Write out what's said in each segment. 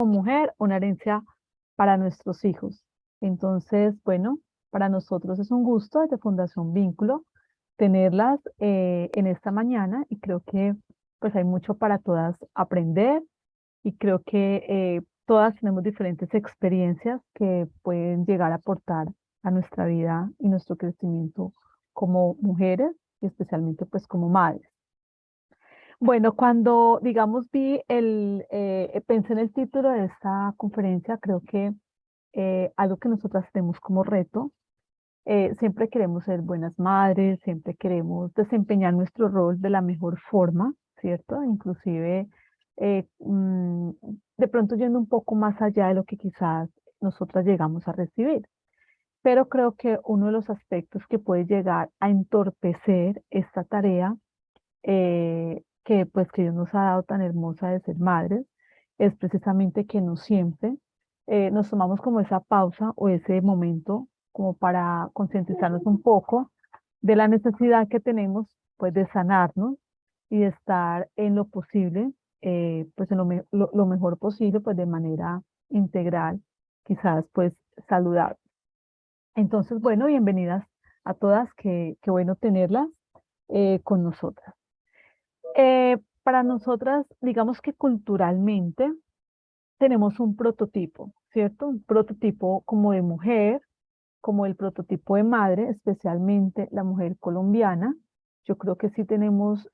mujer, una herencia para nuestros hijos. Entonces, bueno, para nosotros es un gusto desde Fundación Vínculo tenerlas en esta mañana y creo que pues hay mucho para todas aprender y creo que todas tenemos diferentes experiencias que pueden llegar a aportar a nuestra vida y nuestro crecimiento como mujeres y especialmente pues como madres. Bueno, cuando, digamos, pensé en el título de esta conferencia, creo que algo que nosotras tenemos como reto, siempre queremos ser buenas madres, siempre queremos desempeñar nuestro rol de la mejor forma, ¿cierto? Inclusive, de pronto yendo un poco más allá de lo que quizás nosotras llegamos a recibir. Pero creo que uno de los aspectos que puede llegar a entorpecer esta tarea que pues que Dios nos ha dado tan hermosa de ser madres, es precisamente que no siempre nos tomamos como esa pausa o ese momento como para concientizarnos un poco de la necesidad que tenemos pues de sanarnos y de estar en lo posible, pues en lo mejor posible, pues de manera integral, quizás pues saludable. Entonces, bueno, bienvenidas a todas, qué bueno tenerlas con nosotras. Para nosotras, digamos que culturalmente tenemos un prototipo, ¿cierto? Un prototipo como de mujer, como el prototipo de madre, especialmente la mujer colombiana. Yo creo que sí tenemos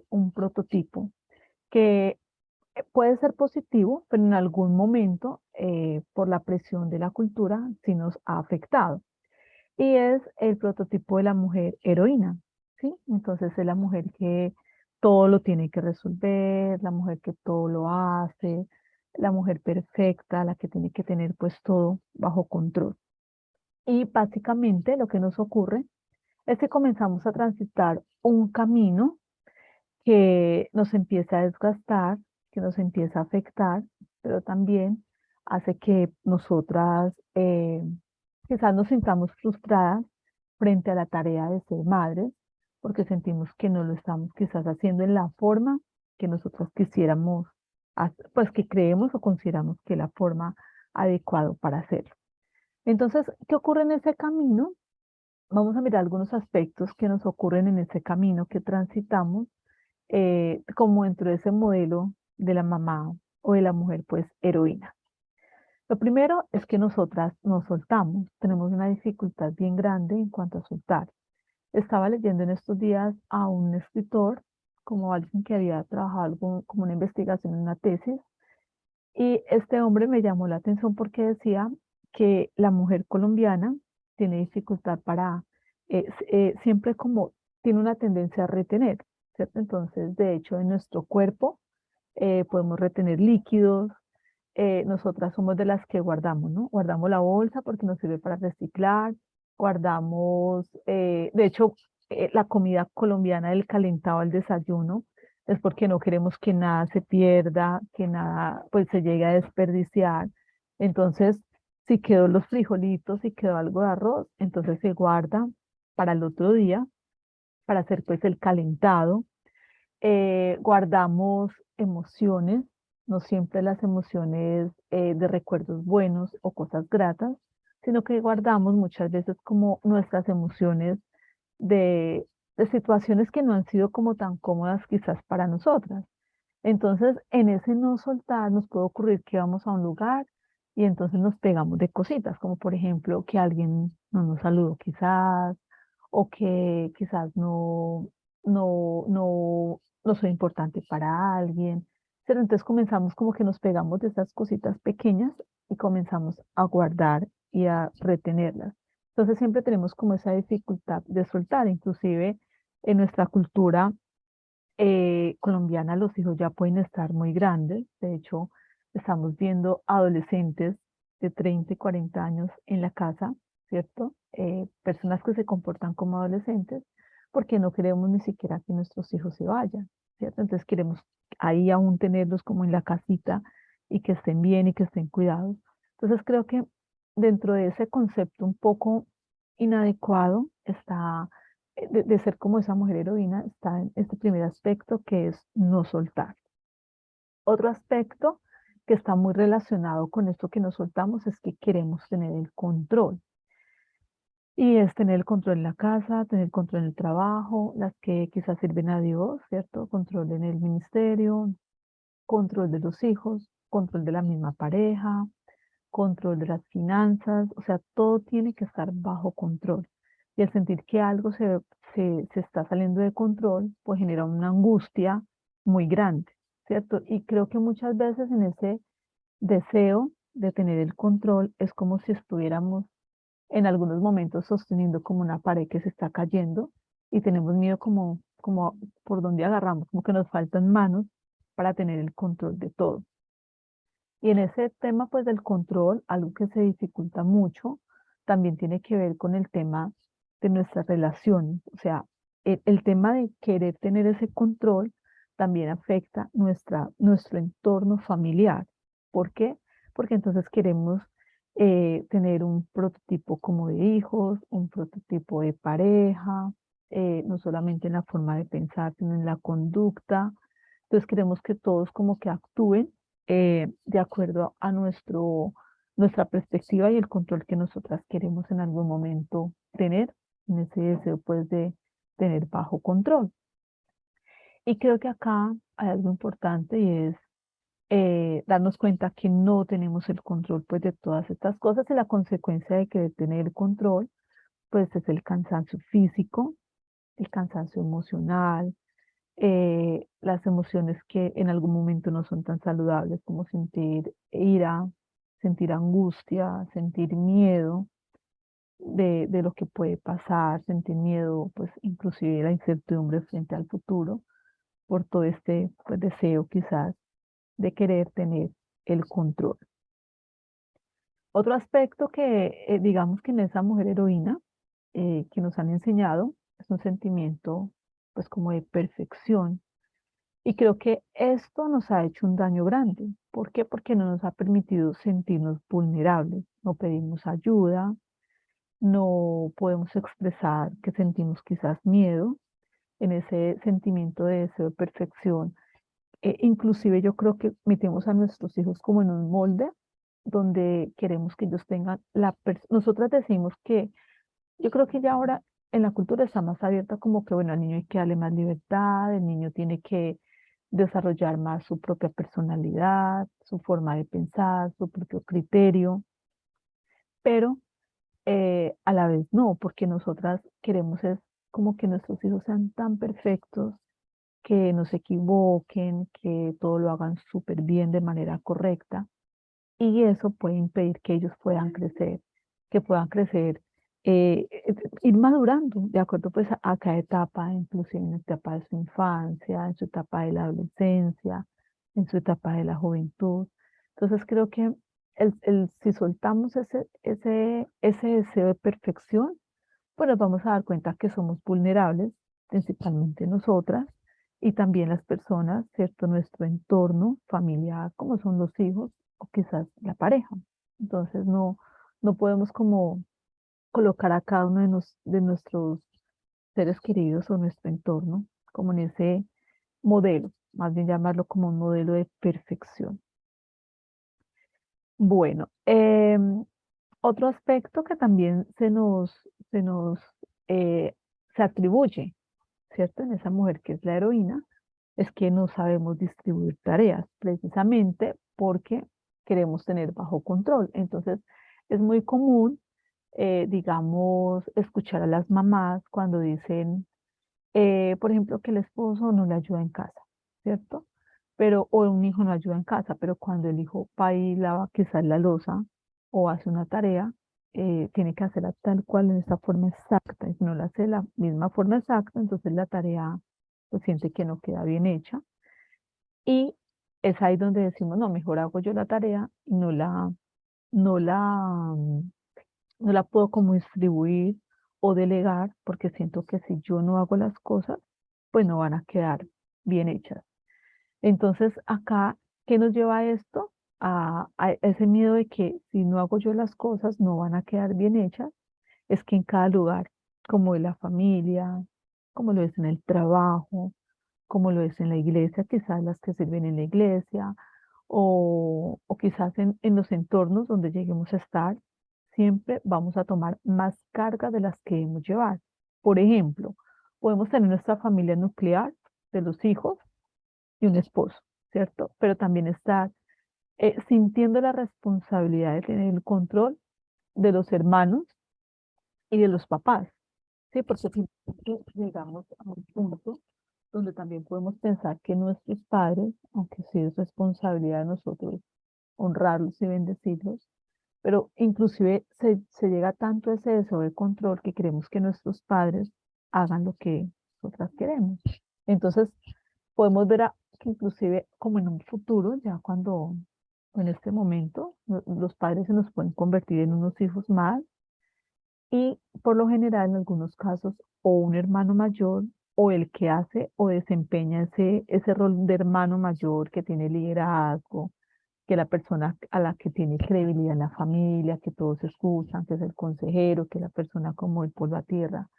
un prototipo que puede ser positivo, pero en algún momento, por la presión de la cultura, sí nos ha afectado. Y es el prototipo de la mujer heroína, ¿sí? Entonces es la mujer que todo lo tiene que resolver, la mujer que todo lo hace, la mujer perfecta, la que tiene que tener pues todo bajo control. Y básicamente lo que nos ocurre es que comenzamos a transitar un camino que nos empieza a desgastar, que nos empieza a afectar, pero también hace que nosotras quizás nos sintamos frustradas frente a la tarea de ser madres, porque sentimos que no lo estamos quizás haciendo en la forma que nosotros quisiéramos, pues que creemos o consideramos que es la forma adecuada para hacerlo. Entonces, ¿qué ocurre en ese camino? Vamos a mirar algunos aspectos que nos ocurren en ese camino que transitamos como dentro de ese modelo de la mamá o de la mujer, pues heroína. Lo primero es que nosotras nos soltamos, tenemos una dificultad bien grande en cuanto a soltar. Estaba leyendo en estos días a un escritor, como alguien que había trabajado como una investigación en una tesis, y este hombre me llamó la atención porque decía que la mujer colombiana tiene dificultad para, siempre como tiene una tendencia a retener, ¿cierto? Entonces, de hecho, en nuestro cuerpo podemos retener líquidos, nosotras somos de las que guardamos, ¿no? Guardamos la bolsa porque nos sirve para reciclar, guardamos, de hecho, la comida colombiana, el calentado al desayuno, es porque no queremos que nada se pierda, que nada pues se llegue a desperdiciar. Entonces, si quedó los frijolitos, si quedó algo de arroz, entonces se guarda para el otro día, para hacer pues el calentado. Guardamos emociones, no siempre las emociones de recuerdos buenos o cosas gratas, sino que guardamos muchas veces como nuestras emociones de, de situaciones que no han sido como tan cómodas quizás para nosotras. Entonces, en ese no soltar nos puede ocurrir que vamos a un lugar y entonces nos pegamos de cositas, como por ejemplo que alguien no nos saludó quizás, o que quizás no soy importante para alguien. Pero entonces comenzamos como que nos pegamos de esas cositas pequeñas y comenzamos a guardar y a retenerlas. Entonces siempre tenemos como esa dificultad de soltar, inclusive en nuestra cultura colombiana los hijos ya pueden estar muy grandes. De hecho, estamos viendo adolescentes de 30 y 40 años en la casa, ¿cierto? Personas que se comportan como adolescentes porque no queremos ni siquiera que nuestros hijos se vayan, ¿cierto? Entonces queremos ahí aún tenerlos como en la casita y que estén bien y que estén cuidados. Entonces creo que dentro de ese concepto un poco inadecuado está de ser como esa mujer heroína, está en este primer aspecto que es no soltar. Otro aspecto que está muy relacionado con esto que nos soltamos, es que queremos tener el control. Y es tener el control en la casa, tener el control en el trabajo, las que quizás sirven a Dios, ¿cierto? Control en el ministerio, control de los hijos, control de la misma pareja, control de las finanzas, o sea, todo tiene que estar bajo control. Y el sentir que algo se está saliendo de control, pues genera una angustia muy grande, ¿cierto? Y creo que muchas veces en ese deseo de tener el control es como si estuviéramos en algunos momentos sosteniendo como una pared que se está cayendo y tenemos miedo como por donde agarramos, como que nos faltan manos para tener el control de todo. Y en ese tema, pues del control, algo que se dificulta mucho, también tiene que ver con el tema de nuestras relaciones. O sea, el tema de querer tener ese control también afecta nuestro entorno familiar. ¿Por qué? Porque entonces queremos tener un prototipo como de hijos, un prototipo de pareja, no solamente en la forma de pensar, sino en la conducta. Entonces queremos que todos como que actúen de acuerdo a nuestra perspectiva y el control que nosotras queremos en algún momento tener, en ese deseo pues de tener bajo control. Y creo que acá hay algo importante y es darnos cuenta que no tenemos el control pues de todas estas cosas y la consecuencia de querer tener el control pues es el cansancio físico, el cansancio emocional, las emociones que en algún momento no son tan saludables como sentir ira, sentir angustia, sentir miedo de lo que puede pasar, sentir miedo, pues inclusive la incertidumbre frente al futuro, por todo este pues, deseo quizás de querer tener el control. Otro aspecto que digamos que en esa mujer heroína que nos han enseñado es un sentimiento pues como de perfección. Y creo que esto nos ha hecho un daño grande. ¿Por qué? Porque no nos ha permitido sentirnos vulnerables. No pedimos ayuda, no podemos expresar que sentimos quizás miedo en ese sentimiento de deseo de perfección. Inclusive yo creo que metemos a nuestros hijos como en un molde donde queremos que ellos tengan nosotras decimos que yo creo que ya ahora en la cultura está más abierta como que, bueno, al niño hay que darle más libertad, el niño tiene que desarrollar más su propia personalidad, su forma de pensar, su propio criterio, pero a la vez no, porque nosotras queremos es como que nuestros hijos sean tan perfectos, que no se equivoquen, que todo lo hagan súper bien de manera correcta, y eso puede impedir que ellos puedan crecer, que puedan crecer, ir madurando de acuerdo pues a cada etapa, inclusive en la etapa de su infancia, en su etapa de la adolescencia, en su etapa de la juventud. Entonces creo que si soltamos ese deseo de perfección, pues nos vamos a dar cuenta que somos vulnerables, principalmente nosotras, y también las personas, ¿cierto? Nuestro entorno familiar, como son los hijos o quizás la pareja. Entonces no podemos como colocar a cada uno de nuestros seres queridos o nuestro entorno como en ese modelo, más bien llamarlo como un modelo de perfección. Bueno, otro aspecto que también se nos eh, se atribuye, ¿cierto? En esa mujer que es la heroína, es que no sabemos distribuir tareas, precisamente porque queremos tener bajo control. Entonces, es muy común, digamos, escuchar a las mamás cuando dicen, por ejemplo, que el esposo no le ayuda en casa, ¿cierto? Pero, o un hijo no ayuda en casa, pero cuando el hijo va y lava quizás la loza o hace una tarea, tiene que hacerla tal cual en esa forma exacta. Y si no la hace de la misma forma exacta, entonces la tarea pues siente que no queda bien hecha. Y es ahí donde decimos, no, mejor hago yo la tarea y no la, mm, no la puedo como distribuir o delegar porque siento que si yo no hago las cosas, pues no van a quedar bien hechas. Entonces, acá, ¿qué nos lleva a esto? A ese miedo de que si no hago yo las cosas, no van a quedar bien hechas. Es que en cada lugar, como en la familia, como lo es en el trabajo, como lo es en la iglesia, quizás las que sirven en la iglesia, o quizás en los entornos donde lleguemos a estar, siempre vamos a tomar más carga de las que debemos llevar. Por ejemplo, podemos tener nuestra familia nuclear de los hijos y un esposo, ¿cierto? Pero también estar sintiendo la responsabilidad de tener el control de los hermanos y de los papás, ¿sí? Porque finalmente llegamos a un punto donde también podemos pensar que nuestros padres, aunque sí es responsabilidad de nosotros honrarlos y bendecirlos, pero inclusive se llega tanto a ese deseo de control que queremos que nuestros padres hagan lo que nosotras queremos. Entonces, podemos ver que inclusive como en un futuro, ya cuando en este momento los padres se nos pueden convertir en unos hijos más y por lo general en algunos casos o un hermano mayor o el que hace o desempeña ese rol de hermano mayor que tiene liderazgo, que la persona a la que tiene credibilidad en la familia, que todos escuchan, que es el consejero, que es la persona como el polvo a tierra,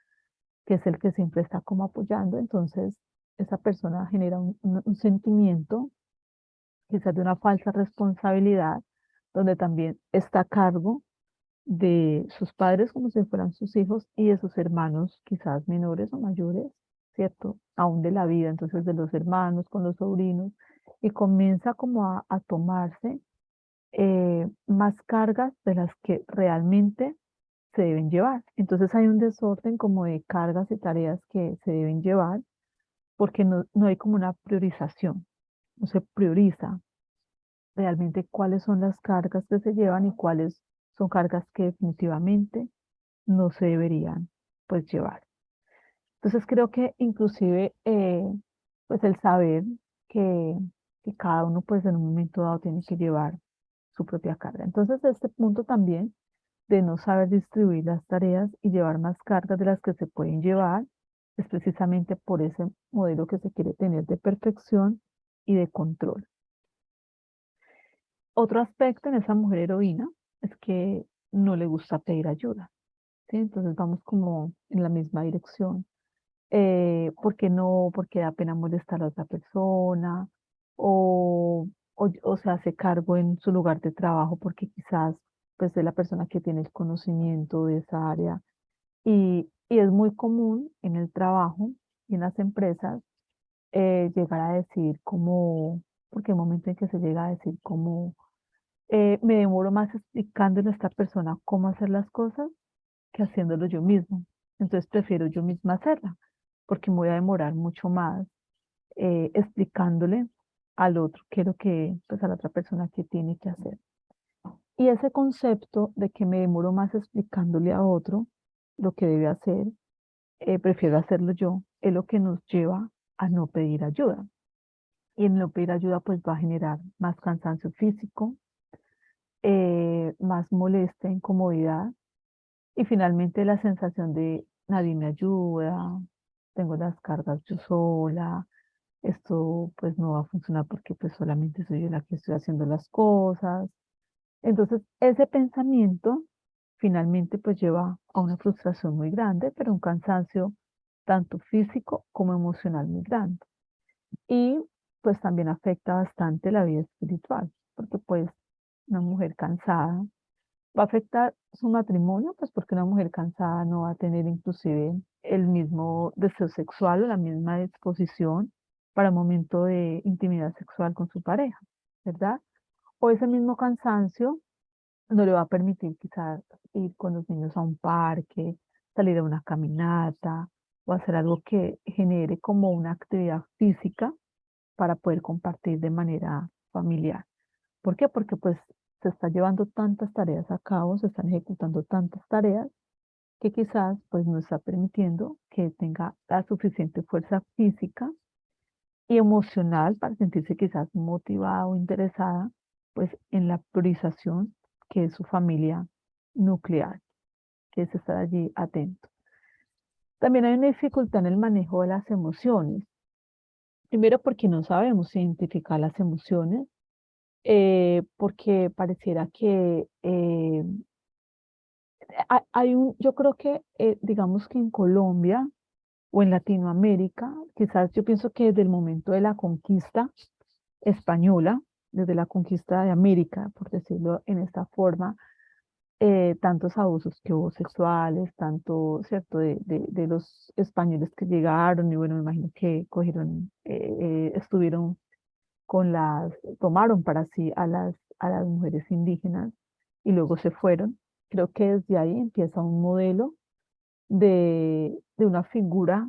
que es el que siempre está como apoyando. Entonces, esa persona genera un sentimiento, quizás de una falsa responsabilidad, donde también está a cargo de sus padres como si fueran sus hijos y de sus hermanos, quizás menores o mayores, ¿cierto? Aún de la vida, entonces de los hermanos con los sobrinos, y comienza como a tomarse más cargas de las que realmente se deben llevar. Entonces hay un desorden como de cargas y tareas que se deben llevar porque no hay como una priorización, no se prioriza realmente cuáles son las cargas que se llevan y cuáles son cargas que definitivamente no se deberían pues llevar. Entonces creo que inclusive pues el saber que, que cada uno pues en un momento dado tiene que llevar su propia carga. Entonces este punto también de no saber distribuir las tareas y llevar más cargas de las que se pueden llevar es precisamente por ese modelo que se quiere tener de perfección y de control. Otro aspecto en esa mujer heroína es que no le gusta pedir ayuda, ¿sí? Entonces vamos como en la misma dirección. Porque no, porque da pena molestar a otra persona, o se hace cargo en su lugar de trabajo porque quizás pues es la persona que tiene el conocimiento de esa área. Y es muy común en el trabajo y en las empresas llegar a decir como, porque hay un momento en que se llega a decir como, me demoro más explicándole a esta persona cómo hacer las cosas que haciéndolo yo mismo. Entonces prefiero yo misma hacerla, porque me voy a demorar mucho más explicándole al otro qué es lo que, pues a la otra persona que tiene que hacer. Y ese concepto de que me demoro más explicándole a otro lo que debe hacer, prefiero hacerlo yo, es lo que nos lleva a no pedir ayuda. Y en no pedir ayuda, pues va a generar más cansancio físico, más molestia, incomodidad y finalmente la sensación de nadie me ayuda, tengo las cargas yo sola, esto pues no va a funcionar porque pues solamente soy yo la que estoy haciendo las cosas. Entonces ese pensamiento finalmente pues lleva a una frustración muy grande, pero un cansancio tanto físico como emocional muy grande. Y pues también afecta bastante la vida espiritual, porque pues una mujer cansada va a afectar su matrimonio, pues porque una mujer cansada no va a tener inclusive el mismo deseo sexual o la misma disposición para un momento de intimidad sexual con su pareja, ¿verdad? O ese mismo cansancio no le va a permitir quizás ir con los niños a un parque, salir a una caminata o hacer algo que genere como una actividad física para poder compartir de manera familiar. ¿Por qué? Porque pues se está llevando tantas tareas a cabo, se están ejecutando tantas tareas que quizás pues no está permitiendo que tenga la suficiente fuerza física y emocional para sentirse quizás motivada o interesada pues en la priorización que es su familia nuclear, que es estar allí atento. También hay una dificultad en el manejo de las emociones. Primero porque no sabemos identificar las emociones, porque pareciera que yo creo que digamos que en Colombia o en Latinoamérica, quizás yo pienso que desde el momento de la conquista española, desde la conquista de América, por decirlo en esta forma, tantos abusos que hubo sexuales, tanto, ¿cierto?, de los españoles que llegaron y bueno, me imagino que cogieron, estuvieron con tomaron para sí a las mujeres indígenas y luego se fueron. Creo que desde ahí empieza un modelo de una figura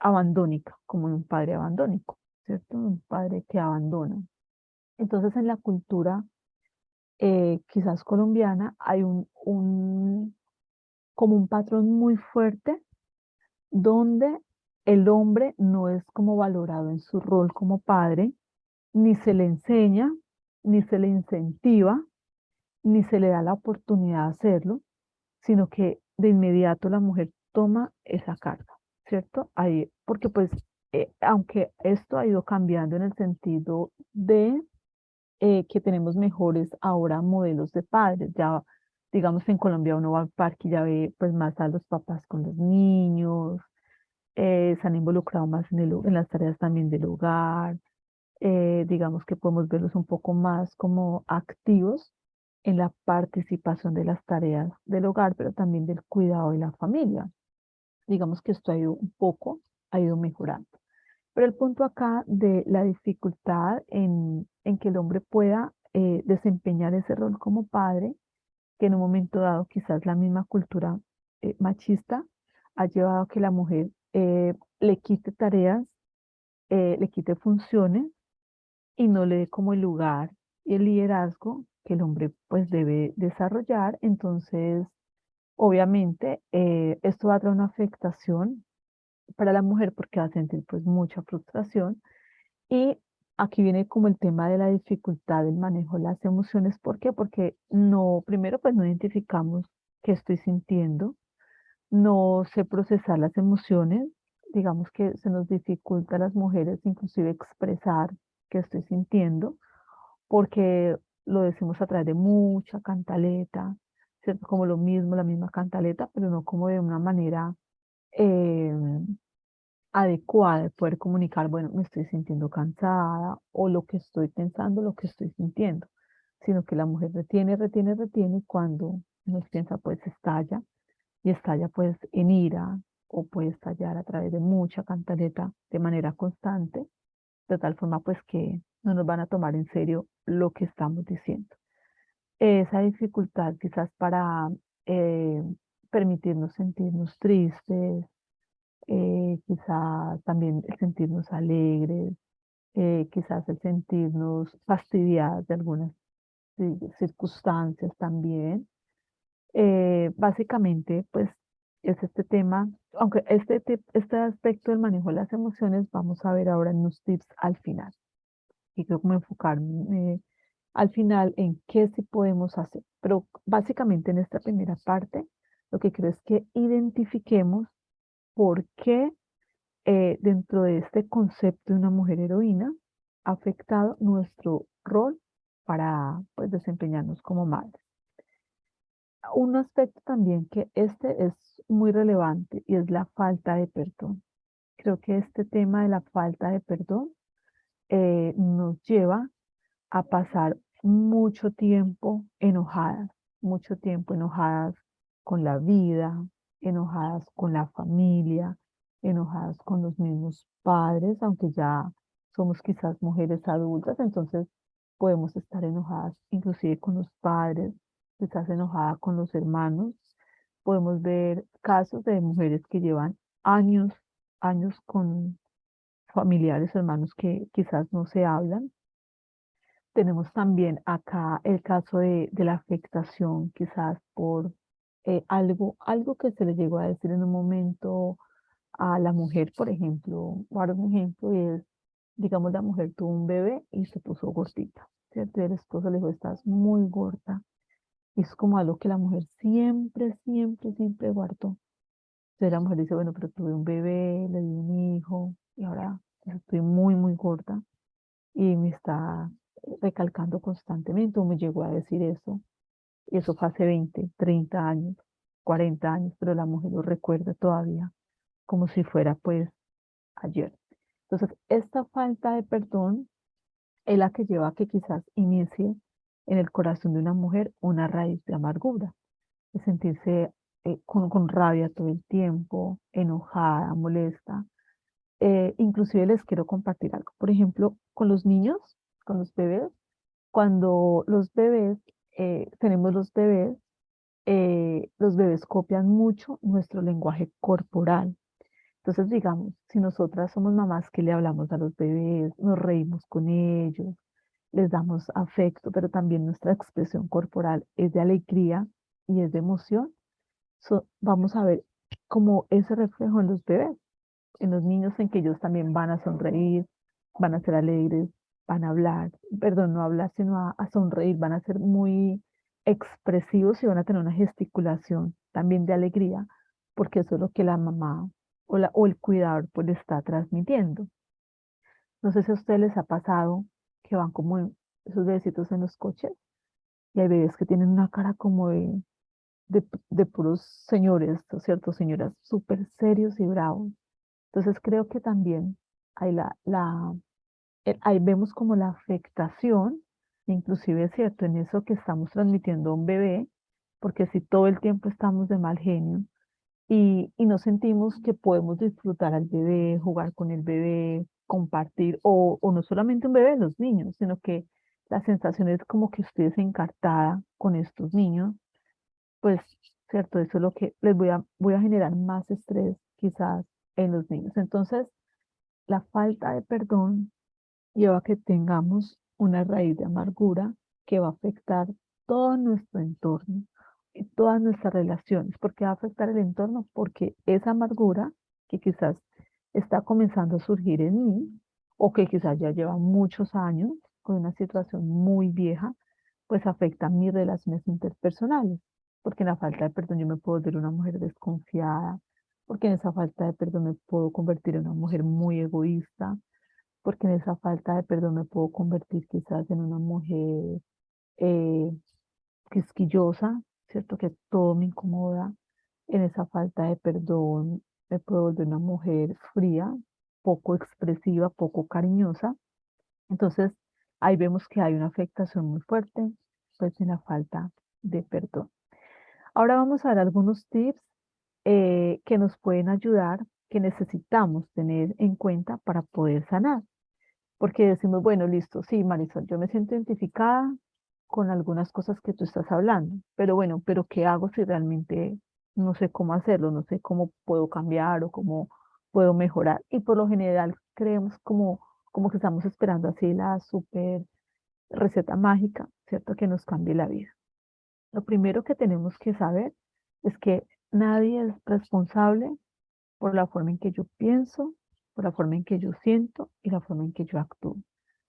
abandónica, como un padre abandónico, ¿cierto? Un padre que abandona. Entonces, en la cultura, quizás colombiana, hay como un patrón muy fuerte donde el hombre no es como valorado en su rol como padre, ni se le enseña, ni se le incentiva, ni se le da la oportunidad de hacerlo, sino que de inmediato la mujer toma esa carga, ¿cierto? Ahí, porque pues, aunque esto ha ido cambiando en el sentido de que tenemos mejores ahora modelos de padres, ya digamos que en Colombia uno va al parque y ya ve pues más a los papás con los niños, se han involucrado más en las tareas también del hogar, digamos que podemos verlos un poco más como activos en la participación de las tareas del hogar, pero también del cuidado de la familia. Digamos que esto ha ido un poco, ha ido mejorando. Pero el punto acá de la dificultad en que el hombre pueda desempeñar ese rol como padre, que en un momento dado quizás la misma cultura machista ha llevado a que la mujer le quite tareas, le quite funciones y no le dé como el lugar y el liderazgo que el hombre pues debe desarrollar. Entonces, obviamente, esto va a traer una afectación para la mujer porque va a sentir pues mucha frustración y aquí viene como el tema de la dificultad del manejo de las emociones. ¿Por qué? Porque no, primero pues no identificamos qué estoy sintiendo, no sé procesar las emociones, digamos que se nos dificulta a las mujeres inclusive expresar qué estoy sintiendo porque lo decimos a través de mucha cantaleta, ¿cierto? Como lo mismo, la misma cantaleta, pero no como de una manera eh, adecuada de poder comunicar, bueno, me estoy sintiendo cansada o lo que estoy pensando, lo que estoy sintiendo, sino que la mujer retiene, retiene, retiene y cuando nos piensa, pues estalla y estalla pues en ira o puede estallar a través de mucha cantaleta de manera constante, de tal forma pues que no nos van a tomar en serio lo que estamos diciendo. Esa dificultad quizás para eh, permitirnos sentirnos tristes, quizás también el sentirnos alegres, quizás el sentirnos fastidiadas de algunas circunstancias también. Básicamente, pues es este tema, aunque este aspecto del manejo de las emociones, vamos a ver ahora en unos tips al final. Y creo como enfocarme al final en qué sí podemos hacer. Pero básicamente en esta primera parte, lo que creo es que identifiquemos por qué dentro de este concepto de una mujer heroína ha afectado nuestro rol para pues, desempeñarnos como madres. Un aspecto también que este es muy relevante y es la falta de perdón. Creo que este tema de la falta de perdón nos lleva a pasar mucho tiempo enojadas con la vida, enojadas con la familia, enojadas con los mismos padres, aunque ya somos quizás mujeres adultas, entonces podemos estar enojadas inclusive con los padres, quizás enojadas con los hermanos. Podemos ver casos de mujeres que llevan años, años con familiares, hermanos que quizás no se hablan. Tenemos también acá el caso de la afectación, quizás por algo que se le llegó a decir en un momento a la mujer, por ejemplo. Voy a dar un ejemplo y es, digamos, la mujer tuvo un bebé y se puso gordita, ¿cierto? Y el esposo le dijo, estás muy gorda. Y es como algo que la mujer siempre, siempre, siempre guardó. Entonces la mujer dice, bueno, pero tuve un bebé, le di un hijo y ahora pues, estoy muy, muy gorda y me está recalcando constantemente o me llegó a decir eso. Y eso fue hace 20, 30 años, 40 años, pero la mujer lo recuerda todavía como si fuera pues ayer. Entonces, esta falta de perdón es la que lleva a que quizás inicie en el corazón de una mujer una raíz de amargura, de sentirse con rabia todo el tiempo, enojada, molesta. Inclusive les quiero compartir algo. Por ejemplo, con los niños, con los bebés, cuando tenemos los bebés copian mucho nuestro lenguaje corporal. Entonces, digamos, si nosotras somos mamás que le hablamos a los bebés, nos reímos con ellos, les damos afecto, pero también nuestra expresión corporal es de alegría y es de emoción, vamos a ver como ese reflejo en los bebés, en los niños, en que ellos también van a sonreír, van a ser alegres, van a hablar, perdón, no hablar, sino a sonreír, van a ser muy expresivos y van a tener una gesticulación también de alegría, porque eso es lo que la mamá o el cuidador pues le está transmitiendo. No sé si a ustedes les ha pasado que van como esos bebecitos en los coches y hay bebés que tienen una cara como de puros señores, ¿no es cierto? Señoras súper serios y bravos. Entonces creo que también hay ahí vemos como la afectación, inclusive es cierto, en eso que estamos transmitiendo a un bebé, porque si todo el tiempo estamos de mal genio y no sentimos que podemos disfrutar al bebé, jugar con el bebé, compartir, o no solamente un bebé, los niños, sino que la sensación es como que usted es encartada con estos niños, pues, cierto, eso es lo que voy a generar más estrés quizás en los niños. Entonces, la falta de perdón lleva a que tengamos una raíz de amargura que va a afectar todo nuestro entorno y todas nuestras relaciones. ¿Por qué va a afectar el entorno? Porque esa amargura que quizás está comenzando a surgir en mí o que quizás ya lleva muchos años con una situación muy vieja, pues afecta mis relaciones interpersonales. Porque en la falta de perdón yo me puedo volver una mujer desconfiada, porque en esa falta de perdón me puedo convertir en una mujer muy egoísta, porque en esa falta de perdón me puedo convertir quizás en una mujer eh, quisquillosa, ¿cierto? Que todo me incomoda. En esa falta de perdón me puedo volver una mujer fría, poco expresiva, poco cariñosa. Entonces, ahí vemos que hay una afectación muy fuerte, pues en la falta de perdón. Ahora vamos a ver algunos tips que nos pueden ayudar, que necesitamos tener en cuenta para poder sanar. Porque decimos, bueno, listo, sí, Marisol, yo me siento identificada con algunas cosas que tú estás hablando, pero bueno, pero ¿qué hago si realmente no sé cómo hacerlo, no sé cómo puedo cambiar o cómo puedo mejorar? Y por lo general creemos como que estamos esperando así la super receta mágica, ¿cierto? Que nos cambie la vida. Lo primero que tenemos que saber es que nadie es responsable por la forma en que yo pienso, por la forma en que yo siento y la forma en que yo actúo,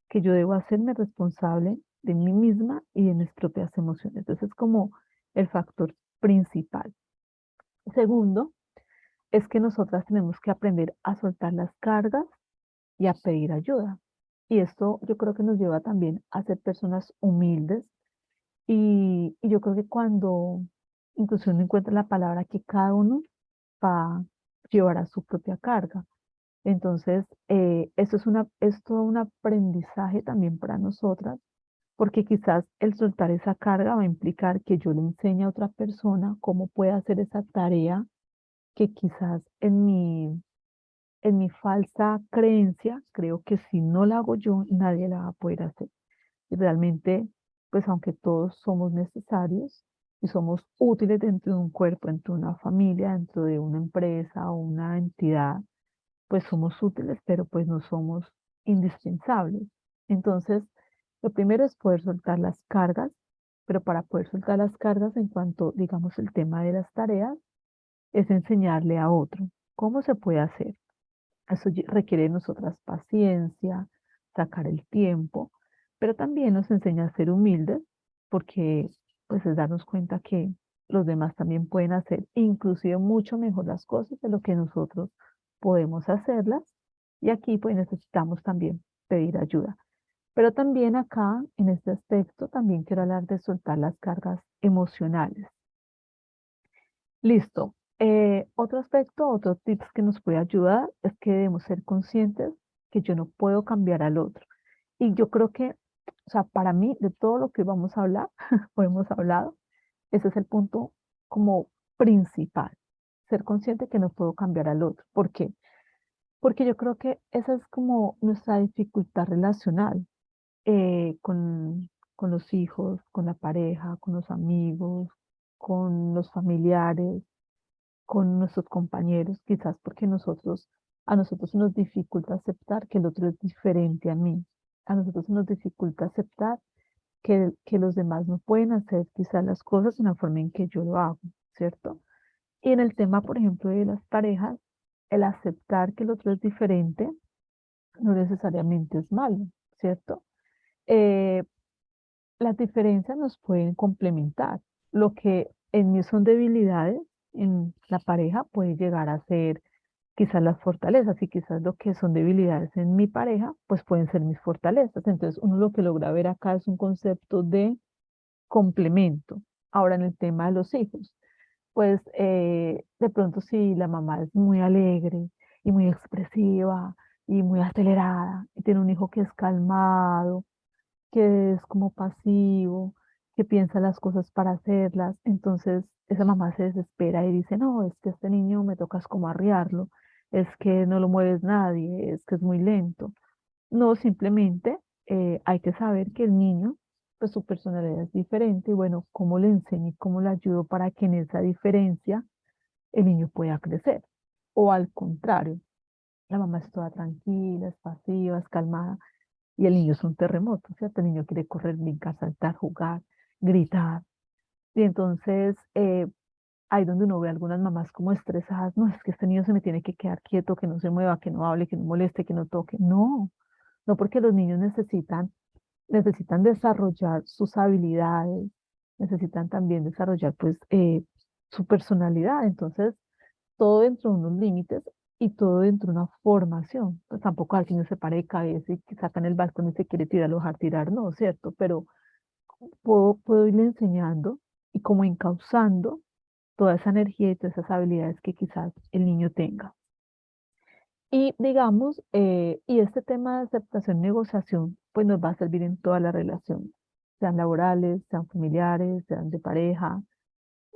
que yo debo hacerme responsable de mí misma y de mis propias emociones. Entonces es como el factor principal. Segundo, es que nosotras tenemos que aprender a soltar las cargas y a pedir ayuda. Y esto yo creo que nos lleva también a ser personas humildes y yo creo que cuando incluso uno encuentra la palabra que cada uno va a llevar a su propia carga. Entonces, es todo un aprendizaje también para nosotras, porque quizás el soltar esa carga va a implicar que yo le enseñe a otra persona cómo puede hacer esa tarea que quizás en mi falsa creencia creo que si no la hago yo, nadie la va a poder hacer. Y realmente, pues aunque todos somos necesarios y somos útiles dentro de un cuerpo, dentro de una familia, dentro de una empresa o una entidad, pues somos útiles, pero pues no somos indispensables. Entonces, lo primero es poder soltar las cargas, pero para poder soltar las cargas en cuanto, digamos, el tema de las tareas, es enseñarle a otro cómo se puede hacer. Eso requiere de nosotras paciencia, sacar el tiempo, pero también nos enseña a ser humildes, porque pues es darnos cuenta que los demás también pueden hacer inclusive mucho mejor las cosas de lo que nosotros podemos hacerlas. Y aquí pues necesitamos también pedir ayuda. Pero también acá, en este aspecto, también quiero hablar de soltar las cargas emocionales. Listo. Otro aspecto, otro tips que nos puede ayudar es que debemos ser conscientes que yo no puedo cambiar al otro. Y yo creo que, o sea, para mí, de todo lo que vamos a hablar, o hemos hablado, ese es el punto como principal, ser consciente que no puedo cambiar al otro. ¿Por qué? Porque yo creo que esa es como nuestra dificultad relacional con los hijos, con la pareja, con los amigos, con los familiares, con nuestros compañeros, quizás porque a nosotros nos dificulta aceptar que el otro es diferente a mí. A nosotros nos dificulta aceptar que los demás no pueden hacer quizás las cosas de la forma en que yo lo hago, ¿cierto? Y en el tema, por ejemplo, de las parejas, el aceptar que el otro es diferente no necesariamente es malo, ¿cierto? Eh, las diferencias nos pueden complementar. Lo que en mí son debilidades, en la pareja puede llegar a ser quizás las fortalezas y quizás lo que son debilidades en mi pareja, pues pueden ser mis fortalezas. Entonces, uno lo que logra ver acá es un concepto de complemento. Ahora, en el tema de los hijos, pues de pronto si la mamá es muy alegre y muy expresiva y muy acelerada y tiene un hijo que es calmado, que es como pasivo, que piensa las cosas para hacerlas. Entonces esa mamá se desespera y dice, no, es que este niño me tocas como arriarlo, es que no lo mueves nadie, es que es muy lento. No, simplemente hay que saber que el niño, pues su personalidad es diferente y bueno, cómo le enseño y cómo le ayudo para que en esa diferencia el niño pueda crecer. O al contrario, la mamá es toda tranquila, es pasiva, es calmada y el niño es un terremoto, ¿cierto? El niño quiere correr, brincar, saltar, jugar, gritar. Y entonces, ahí donde uno ve a algunas mamás como estresadas, no, es que este niño se me tiene que quedar quieto, que no se mueva, que no hable, que no moleste, que no toque. No, no porque los niños necesitan desarrollar sus habilidades, necesitan también desarrollar pues su personalidad. Entonces, todo dentro de unos límites y todo dentro de una formación. Pues tampoco alguien se pare de cabeza y que saca en el balcón y se quiere tirar, dejar tirar, no, ¿cierto? Pero puedo irle enseñando y como encauzando toda esa energía y todas esas habilidades que quizás el niño tenga. Y digamos, y este tema de aceptación y negociación, pues nos va a servir en todas las relaciones, sean laborales, sean familiares, sean de pareja,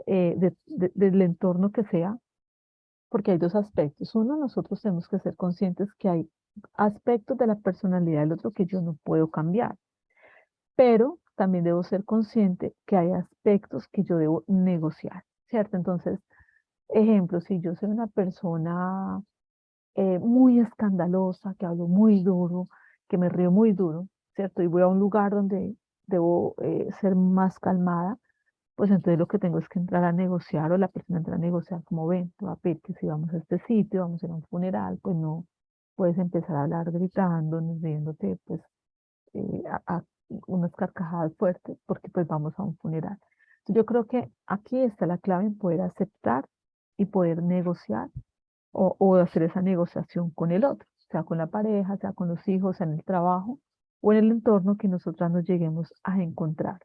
del entorno que sea, porque hay dos aspectos. Uno, nosotros tenemos que ser conscientes que hay aspectos de la personalidad del otro que yo no puedo cambiar, pero también debo ser consciente que hay aspectos que yo debo negociar, ¿cierto? Entonces, ejemplo, si yo soy una persona muy escandalosa, que hablo muy duro, que me río muy duro, ¿cierto? Y voy a un lugar donde debo ser más calmada, pues entonces lo que tengo es que entrar a negociar o la persona entra a negociar como ven, te va a pedir que si vamos a este sitio, vamos a ir a un funeral, pues no puedes empezar a hablar gritando, riéndote, pues a unas carcajadas fuertes porque pues vamos a un funeral. Entonces, yo creo que aquí está la clave en poder aceptar y poder negociar o hacer esa negociación con el otro, sea con la pareja, sea con los hijos, sea en el trabajo o en el entorno que nosotras nos lleguemos a encontrar.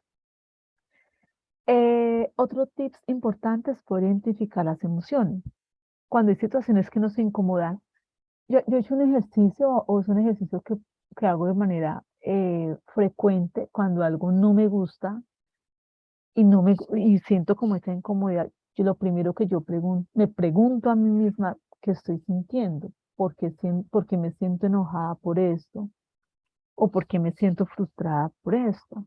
Otro tips importante es poder identificar las emociones. Cuando hay situaciones que nos incomodan, yo he hecho un ejercicio o es un ejercicio que hago de manera frecuente cuando algo no me gusta y, y siento como esa incomodidad. Yo lo primero que me pregunto a mí misma qué estoy sintiendo, por qué me siento enojada por esto o por qué me siento frustrada por esto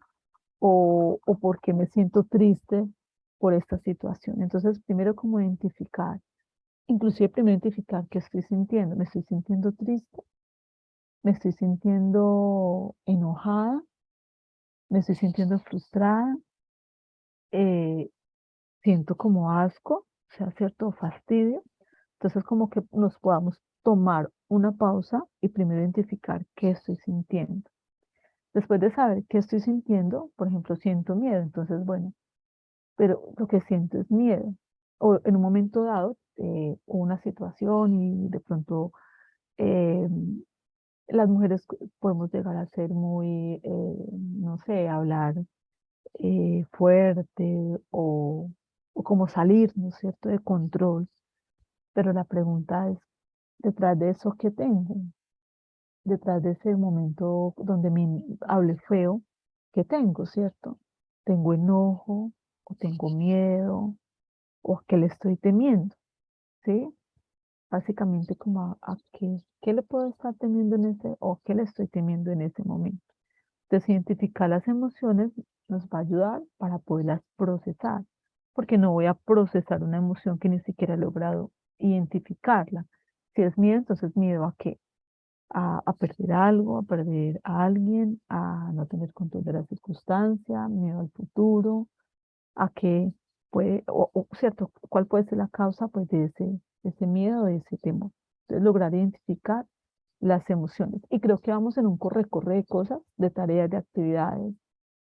o por qué me siento triste por esta situación. Entonces, primero como identificar, inclusive primero identificar qué estoy sintiendo. ¿Me estoy sintiendo triste? ¿Me estoy sintiendo enojada? ¿Me estoy sintiendo frustrada? Eh, ¿Siento como asco? O sea, cierto fastidio. Entonces, como que nos podamos tomar una pausa y primero identificar qué estoy sintiendo. Después de saber qué estoy sintiendo, por ejemplo, siento miedo. Entonces, bueno, pero lo que siento es miedo. O en un momento dado, una situación y de pronto eh, las mujeres podemos llegar a ser muy, no sé, hablar fuerte o como salir, ¿no es cierto?, de control. Pero la pregunta es, detrás de eso, ¿qué tengo? detrás de ese momento donde me hablé feo, ¿qué tengo, cierto? ¿Tengo enojo o tengo miedo o a qué le estoy temiendo? ¿Sí? Básicamente como a qué le puedo estar temiendo en ese o qué le estoy temiendo en ese momento. Entonces, identificar las emociones nos va a ayudar para poderlas procesar, porque no voy a procesar una emoción que ni siquiera he logrado identificarla. Si es miedo, entonces miedo a qué? A perder algo, a perder a alguien, a no tener control de la circunstancia, miedo al futuro, a qué puede, cierto, cuál puede ser la causa pues de ese miedo, de ese temor. Entonces, lograr identificar las emociones. Y creo que vamos en un corre-corre de cosas, de tareas, de actividades,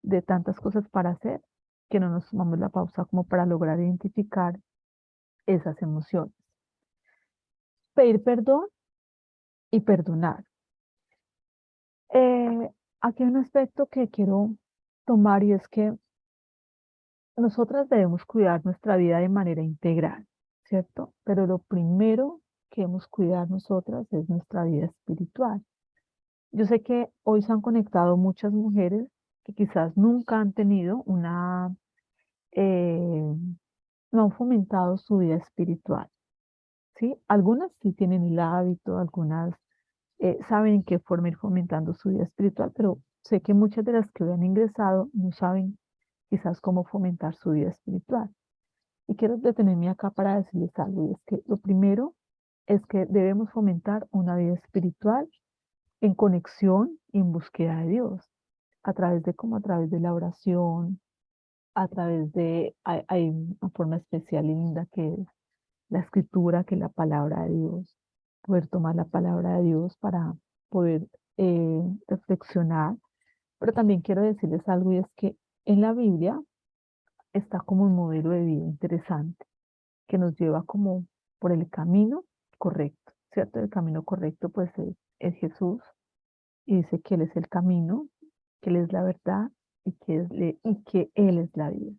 de tantas cosas para hacer, que no nos tomamos la pausa como para lograr identificar esas emociones. Pedir perdón y perdonar. Eh, Aquí hay un aspecto que quiero tomar y es que nosotras debemos cuidar nuestra vida de manera integral, ¿cierto? Pero lo primero que debemos cuidar nosotras es nuestra vida espiritual. Yo sé que hoy se han conectado muchas mujeres que quizás nunca han tenido eh, no han fomentado su vida espiritual, ¿sí? Algunas sí tienen el hábito, algunas saben en qué forma ir fomentando su vida espiritual, pero sé que muchas de las que hoy han ingresado no saben quizás cómo fomentar su vida espiritual. Y quiero detenerme acá para decirles algo, y es que lo primero es que debemos fomentar una vida espiritual en conexión y en búsqueda de Dios, a través de como a través de la oración, a través de, hay una forma especial y linda que es la escritura, que es la palabra de Dios, poder tomar la palabra de Dios para poder reflexionar. Pero también quiero decirles algo y es que en la Biblia está como un modelo de vida interesante que nos lleva como por el camino correcto, ¿cierto? El camino correcto pues es Jesús y dice que Él es el camino, que Él es la verdad y que Él es la vida.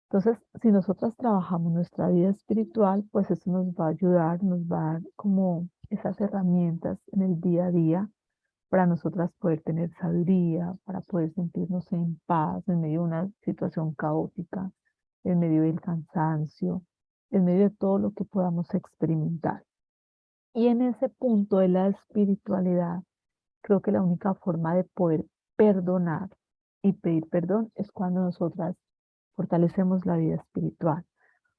Entonces, si nosotras trabajamos nuestra vida espiritual, pues eso nos va a ayudar, nos va a dar como esas herramientas en el día a día para nosotras poder tener sabiduría, para poder sentirnos en paz en medio de una situación caótica, en medio del cansancio, en medio de todo lo que podamos experimentar. Y en ese punto de la espiritualidad, creo que la única forma de poder perdonar y pedir perdón es cuando nosotras fortalecemos la vida espiritual.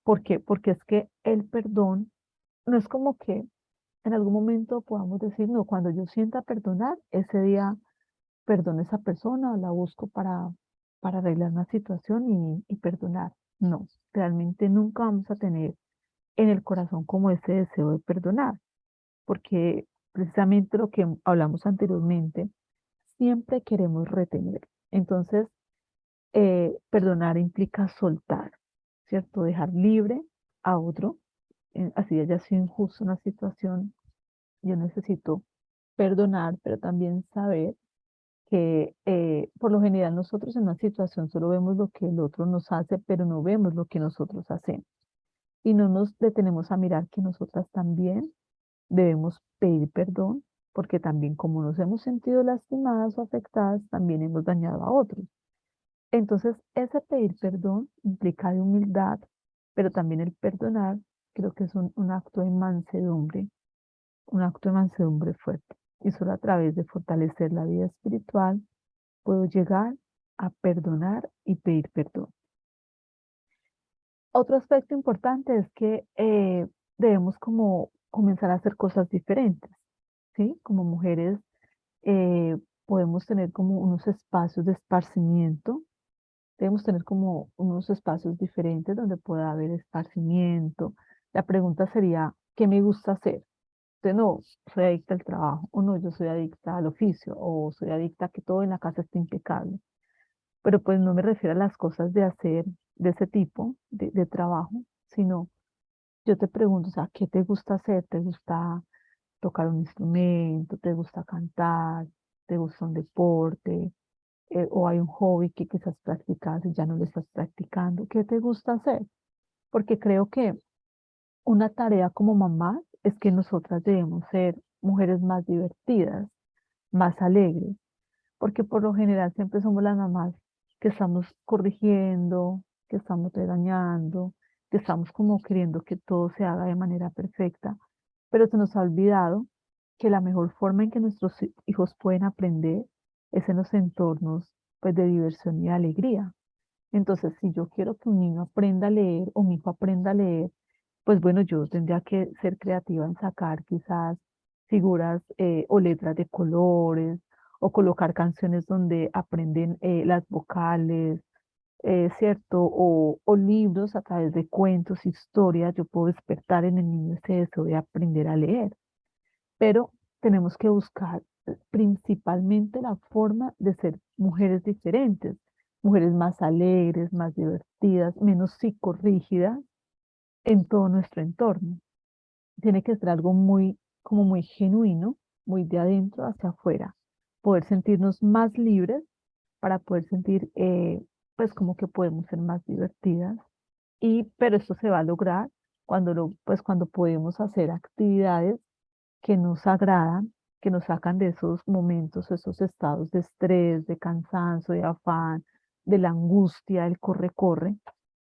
¿Por qué? Porque es que el perdón no es como que en algún momento podamos decir, no, cuando yo sienta perdonar, ese día perdono a esa persona o la busco para arreglar una situación y perdonar. No, realmente nunca vamos a tener en el corazón como ese deseo de perdonar, porque precisamente lo que hablamos anteriormente, siempre queremos retener. Entonces, perdonar implica soltar, ¿cierto? Dejar libre a otro, así haya sido injusta una situación, yo necesito perdonar, pero también saber que por lo general nosotros en una situación solo vemos lo que el otro nos hace, pero no vemos lo que nosotros hacemos. Y no nos detenemos a mirar que nosotras también debemos pedir perdón, porque también como nos hemos sentido lastimadas o afectadas, también hemos dañado a otros. Entonces, ese pedir perdón implica de humildad, pero también el perdonar creo que es un acto de mansedumbre, un acto de mansedumbre fuerte. Y solo a través de fortalecer la vida espiritual puedo llegar a perdonar y pedir perdón. Otro aspecto importante es que debemos como comenzar a hacer cosas diferentes, ¿sí? Como mujeres eh, podemos tener como unos espacios de esparcimiento, debemos tener como unos espacios diferentes donde pueda haber esparcimiento. La pregunta sería, ¿qué me gusta hacer? Entonces, no, soy adicta al trabajo, o no, yo soy adicta al oficio, o soy adicta a que todo en la casa esté impecable. Pero pues no me refiero a las cosas de hacer de ese tipo de trabajo, sino yo te pregunto, o sea, ¿qué te gusta hacer? ¿Te gusta tocar un instrumento? ¿Te gusta cantar? ¿Te gusta un deporte? ¿O hay un hobby que quizás practicas y ya no lo estás practicando? ¿Qué te gusta hacer? Porque creo que una tarea como mamá es que nosotras debemos ser mujeres más divertidas, más alegres, porque por lo general siempre somos las mamás que estamos corrigiendo, que estamos regañando, que estamos como queriendo que todo se haga de manera perfecta, pero se nos ha olvidado que la mejor forma en que nuestros hijos pueden aprender es en los entornos pues, de diversión y alegría. Entonces, si yo quiero que un niño aprenda a leer o mi hijo aprenda a leer, pues bueno, yo tendría que ser creativa en sacar quizás figuras o letras de colores o colocar canciones donde aprenden las vocales, ¿cierto? O libros a través de cuentos, historias. Yo puedo despertar en el niño ese deseo de aprender a leer, pero tenemos que buscar principalmente la forma de ser mujeres diferentes, mujeres más alegres, más divertidas, menos psicorrígidas en todo nuestro entorno. Tiene que ser algo muy, como muy genuino, muy de adentro hacia afuera, poder sentirnos más libres para poder sentir, pues como que podemos ser más divertidas. Pero esto se va a lograr pues cuando podemos hacer actividades que nos agradan, que nos sacan de esos momentos, esos estados de estrés, de cansancio, de afán, de la angustia, el corre-corre.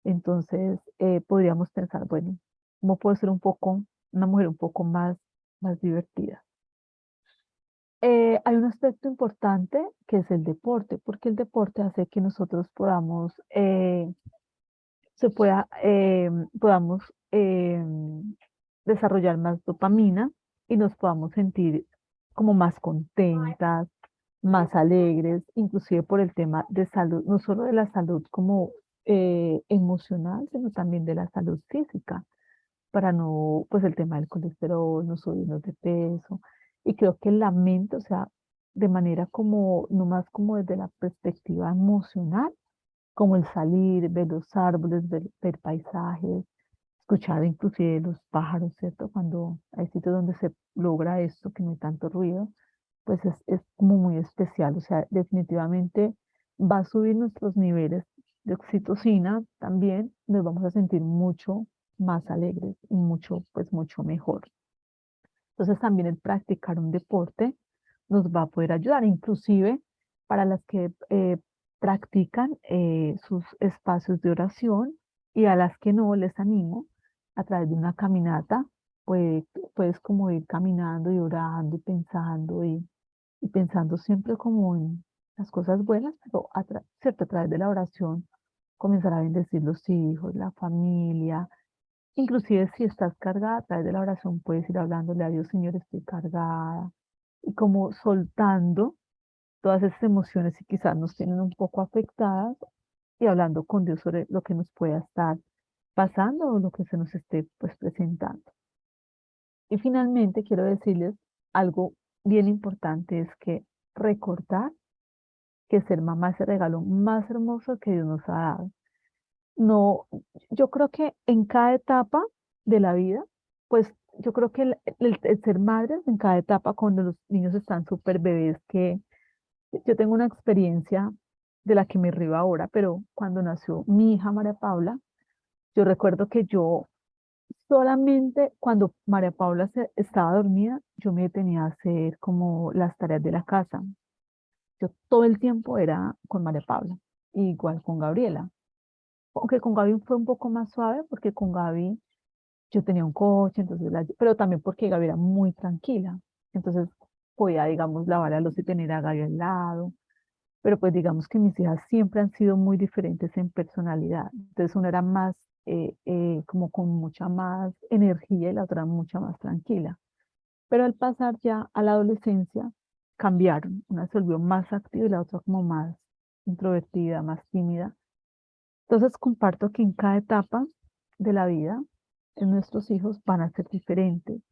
Entonces, podríamos pensar, bueno, ¿cómo puedo ser una mujer un poco más divertida? Hay un aspecto importante que es el deporte, porque el deporte hace que nosotros podamos desarrollar más dopamina y nos podamos sentir como más contentas, más alegres, inclusive por el tema de salud, no solo de la salud como emocional, sino también de la salud física, para no, pues el tema del colesterol, no subirnos de peso. Y creo que la mente, o sea, de manera como, no más como desde la perspectiva emocional, como el salir, ver los árboles, ver paisajes, escuchar inclusive los pájaros, ¿cierto? Cuando hay sitios donde se logra esto, que no hay tanto ruido, pues es como muy especial, o sea, definitivamente va a subir nuestros niveles de oxitocina también, nos vamos a sentir mucho más alegres y mucho, pues mucho mejor. Entonces también el practicar un deporte nos va a poder ayudar, inclusive para las que practican sus espacios de oración y a las que no les animo a través de una caminata, pues puedes como ir caminando y orando y pensando siempre como en las cosas buenas, pero ¿cierto? A través de la oración comenzar a bendecir los hijos, la familia. Inclusive si estás cargada, a través de la oración puedes ir hablándole a Dios, Señor, estoy cargada, y como soltando todas esas emociones y quizás nos tienen un poco afectadas y hablando con Dios sobre lo que nos pueda estar pasando o lo que se nos esté pues presentando. Y finalmente quiero decirles algo bien importante, es que recordar que ser mamá es el regalo más hermoso que Dios nos ha dado. No, yo creo que en cada etapa de la vida, pues yo creo que el ser madres en cada etapa, cuando los niños están súper bebés, que yo tengo una experiencia de la que me río ahora, pero cuando nació mi hija María Paula, yo recuerdo que yo solamente cuando María Paula estaba dormida, yo me detenía a hacer como las tareas de la casa. Yo todo el tiempo era con María Paula, igual con Gabriela. Aunque con Gaby fue un poco más suave, porque con Gaby yo tenía un coche, entonces pero también porque Gaby era muy tranquila. Entonces podía, digamos, lavar a los y tener a Gaby al lado. Pero pues digamos que mis hijas siempre han sido muy diferentes en personalidad. Entonces una era más, como con mucha más energía y la otra mucha más tranquila. Pero al pasar ya a la adolescencia, cambiaron. Una se volvió más activa y la otra como más introvertida, más tímida. Entonces comparto que en cada etapa de la vida, nuestros hijos van a ser diferentes,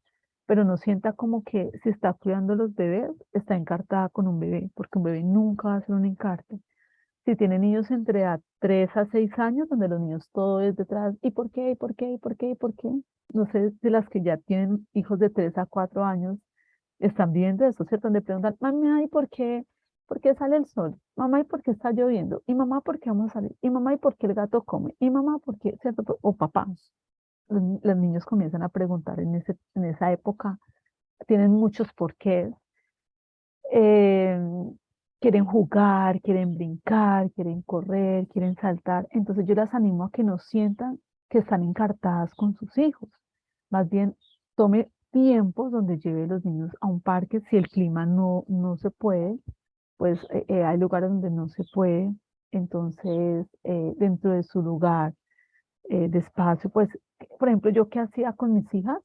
pero no sienta como que si está cuidando los bebés, está encartada con un bebé, porque un bebé nunca va a ser un encarte. Si tiene niños entre 3 a 6 años, donde los niños todo es detrás, ¿y por qué? ¿Y por qué? ¿Y por qué? ¿Y por qué? No sé si las que ya tienen hijos de 3 a 4 años están viendo eso, ¿cierto? Donde preguntan, mamá, ¿y por qué? ¿Por qué sale el sol? Mamá, ¿y por qué está lloviendo? Y mamá, ¿por qué vamos a salir? Y mamá, ¿y por qué el gato come? Y mamá, ¿por qué? ¿Cierto? O papá. Los niños comienzan a preguntar en esa época, tienen muchos porqués. eh, quieren jugar, quieren brincar, quieren correr, quieren saltar. Entonces yo las animo a que no sientan que están encartadas con sus hijos. Más bien, tome tiempos donde lleve a los niños a un parque. Si el clima no se puede, pues hay lugares donde no se puede. Entonces, dentro de su lugar, de espacio, pues, por ejemplo, yo qué hacía con mis hijas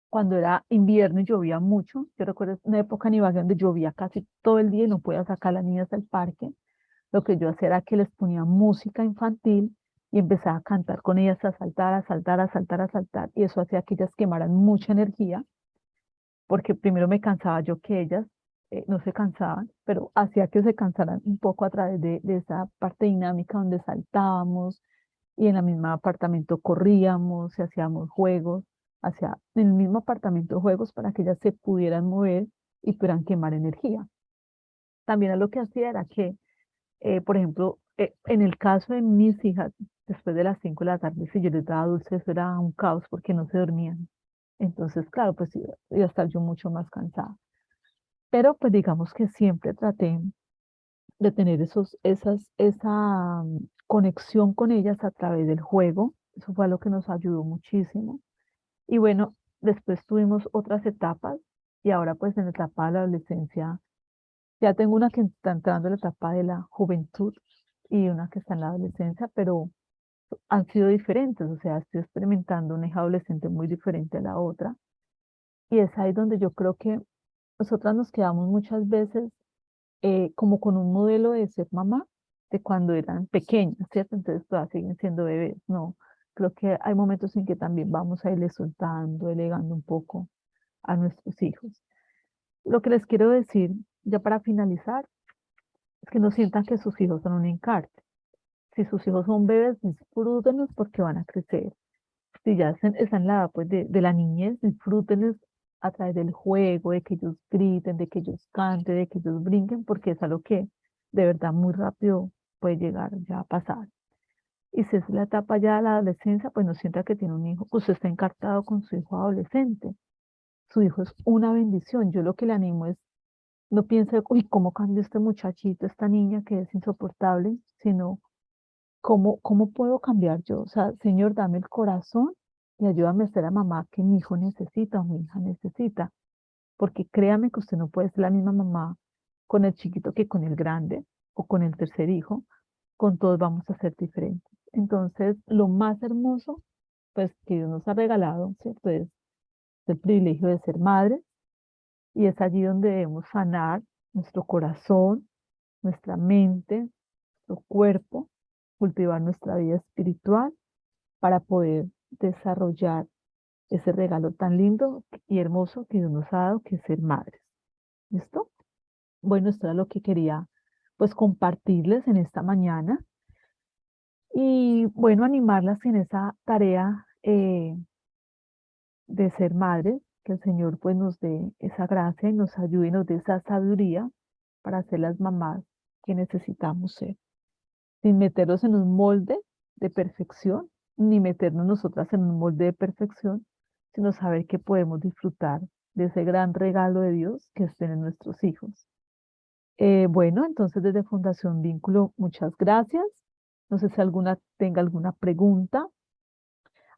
cuando era invierno y llovía mucho. Yo recuerdo una época en Ibagué donde llovía casi todo el día y no podía sacar a las niñas al parque. Lo que yo hacía era que les ponía música infantil y empezaba a cantar con ellas, a saltar, a saltar, a saltar, a saltar. Y eso hacía que ellas quemaran mucha energía, porque primero me cansaba yo que ellas no se cansaban, pero hacía que se cansaran un poco a través de esa parte dinámica donde saltábamos y en el mismo apartamento corríamos y hacíamos juegos, hacia en el mismo apartamento juegos para que ellas se pudieran mover y pudieran quemar energía. También a lo que hacía era que, por ejemplo, en el caso de mis hijas, después de las 5 de la tarde, si yo les daba dulces, eso era un caos porque no se dormían. Entonces, claro, pues iba a estar yo mucho más cansada. Pero pues digamos que siempre traté de tener esa conexión con ellas a través del juego. Eso fue lo que nos ayudó muchísimo. Y bueno, después tuvimos otras etapas y ahora pues en la etapa de la adolescencia, ya tengo una que está entrando en la etapa de la juventud y una que está en la adolescencia, pero han sido diferentes, o sea, estoy experimentando una hija adolescente muy diferente a la otra. Y es ahí donde yo creo que nosotras nos quedamos muchas veces como con un modelo de ser mamá de cuando eran pequeñas, ¿cierto? Entonces todas siguen siendo bebés, no. Creo que hay momentos en que también vamos a irle soltando, delegando un poco a nuestros hijos. Lo que les quiero decir, ya para finalizar, es que no sientan que sus hijos son un encarte. Si sus hijos son bebés, disfrútenlos porque van a crecer. Si ya están en la edad pues, de la niñez, disfrútenlos a través del juego, de que ellos griten, de que ellos canten, de que ellos brinquen, porque es algo que de verdad muy rápido puede llegar ya a pasar. Y si es la etapa ya de la adolescencia, pues no sienta que tiene un hijo, que usted está encartado con su hijo adolescente. Su hijo es una bendición. Yo lo que le animo es, no piense, uy, ¿cómo cambió este muchachito, esta niña que es insoportable? Sino, ¿cómo puedo cambiar yo? O sea, Señor, dame el corazón y ayúdame a ser la mamá que mi hijo necesita o mi hija necesita. Porque créame que usted no puede ser la misma mamá con el chiquito que con el grande o con el tercer hijo. Con todos vamos a ser diferentes. Entonces, lo más hermoso, pues, que Dios nos ha regalado, ¿cierto? Es el privilegio de ser madres y es allí donde debemos sanar nuestro corazón, nuestra mente, nuestro cuerpo, cultivar nuestra vida espiritual para poder desarrollar ese regalo tan lindo y hermoso que Dios nos ha dado, que es ser madres. ¿Listo? Bueno, esto era lo que quería pues compartirles en esta mañana y bueno, animarlas en esa tarea de ser madres, que el Señor pues nos dé esa gracia y nos ayude y nos dé esa sabiduría para ser las mamás que necesitamos ser, sin meterlos en un molde de perfección, ni meternos nosotras en un molde de perfección, sino saber que podemos disfrutar de ese gran regalo de Dios que es tener nuestros hijos. Bueno, entonces desde Fundación Vínculo, muchas gracias. No sé si alguna tenga alguna pregunta.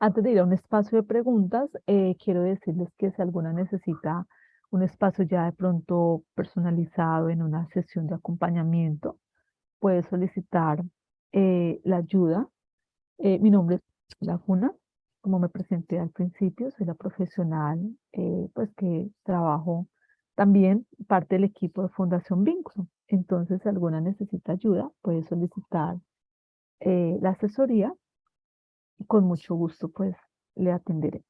Antes de ir a un espacio de preguntas, quiero decirles que si alguna necesita un espacio ya de pronto personalizado en una sesión de acompañamiento, puede solicitar la ayuda. Mi nombre es Laguna, como me presenté al principio, soy la profesional pues que trabajo también parte del equipo de Fundación Vínculo. Entonces, si alguna necesita ayuda, puede solicitar la asesoría y con mucho gusto pues le atenderé.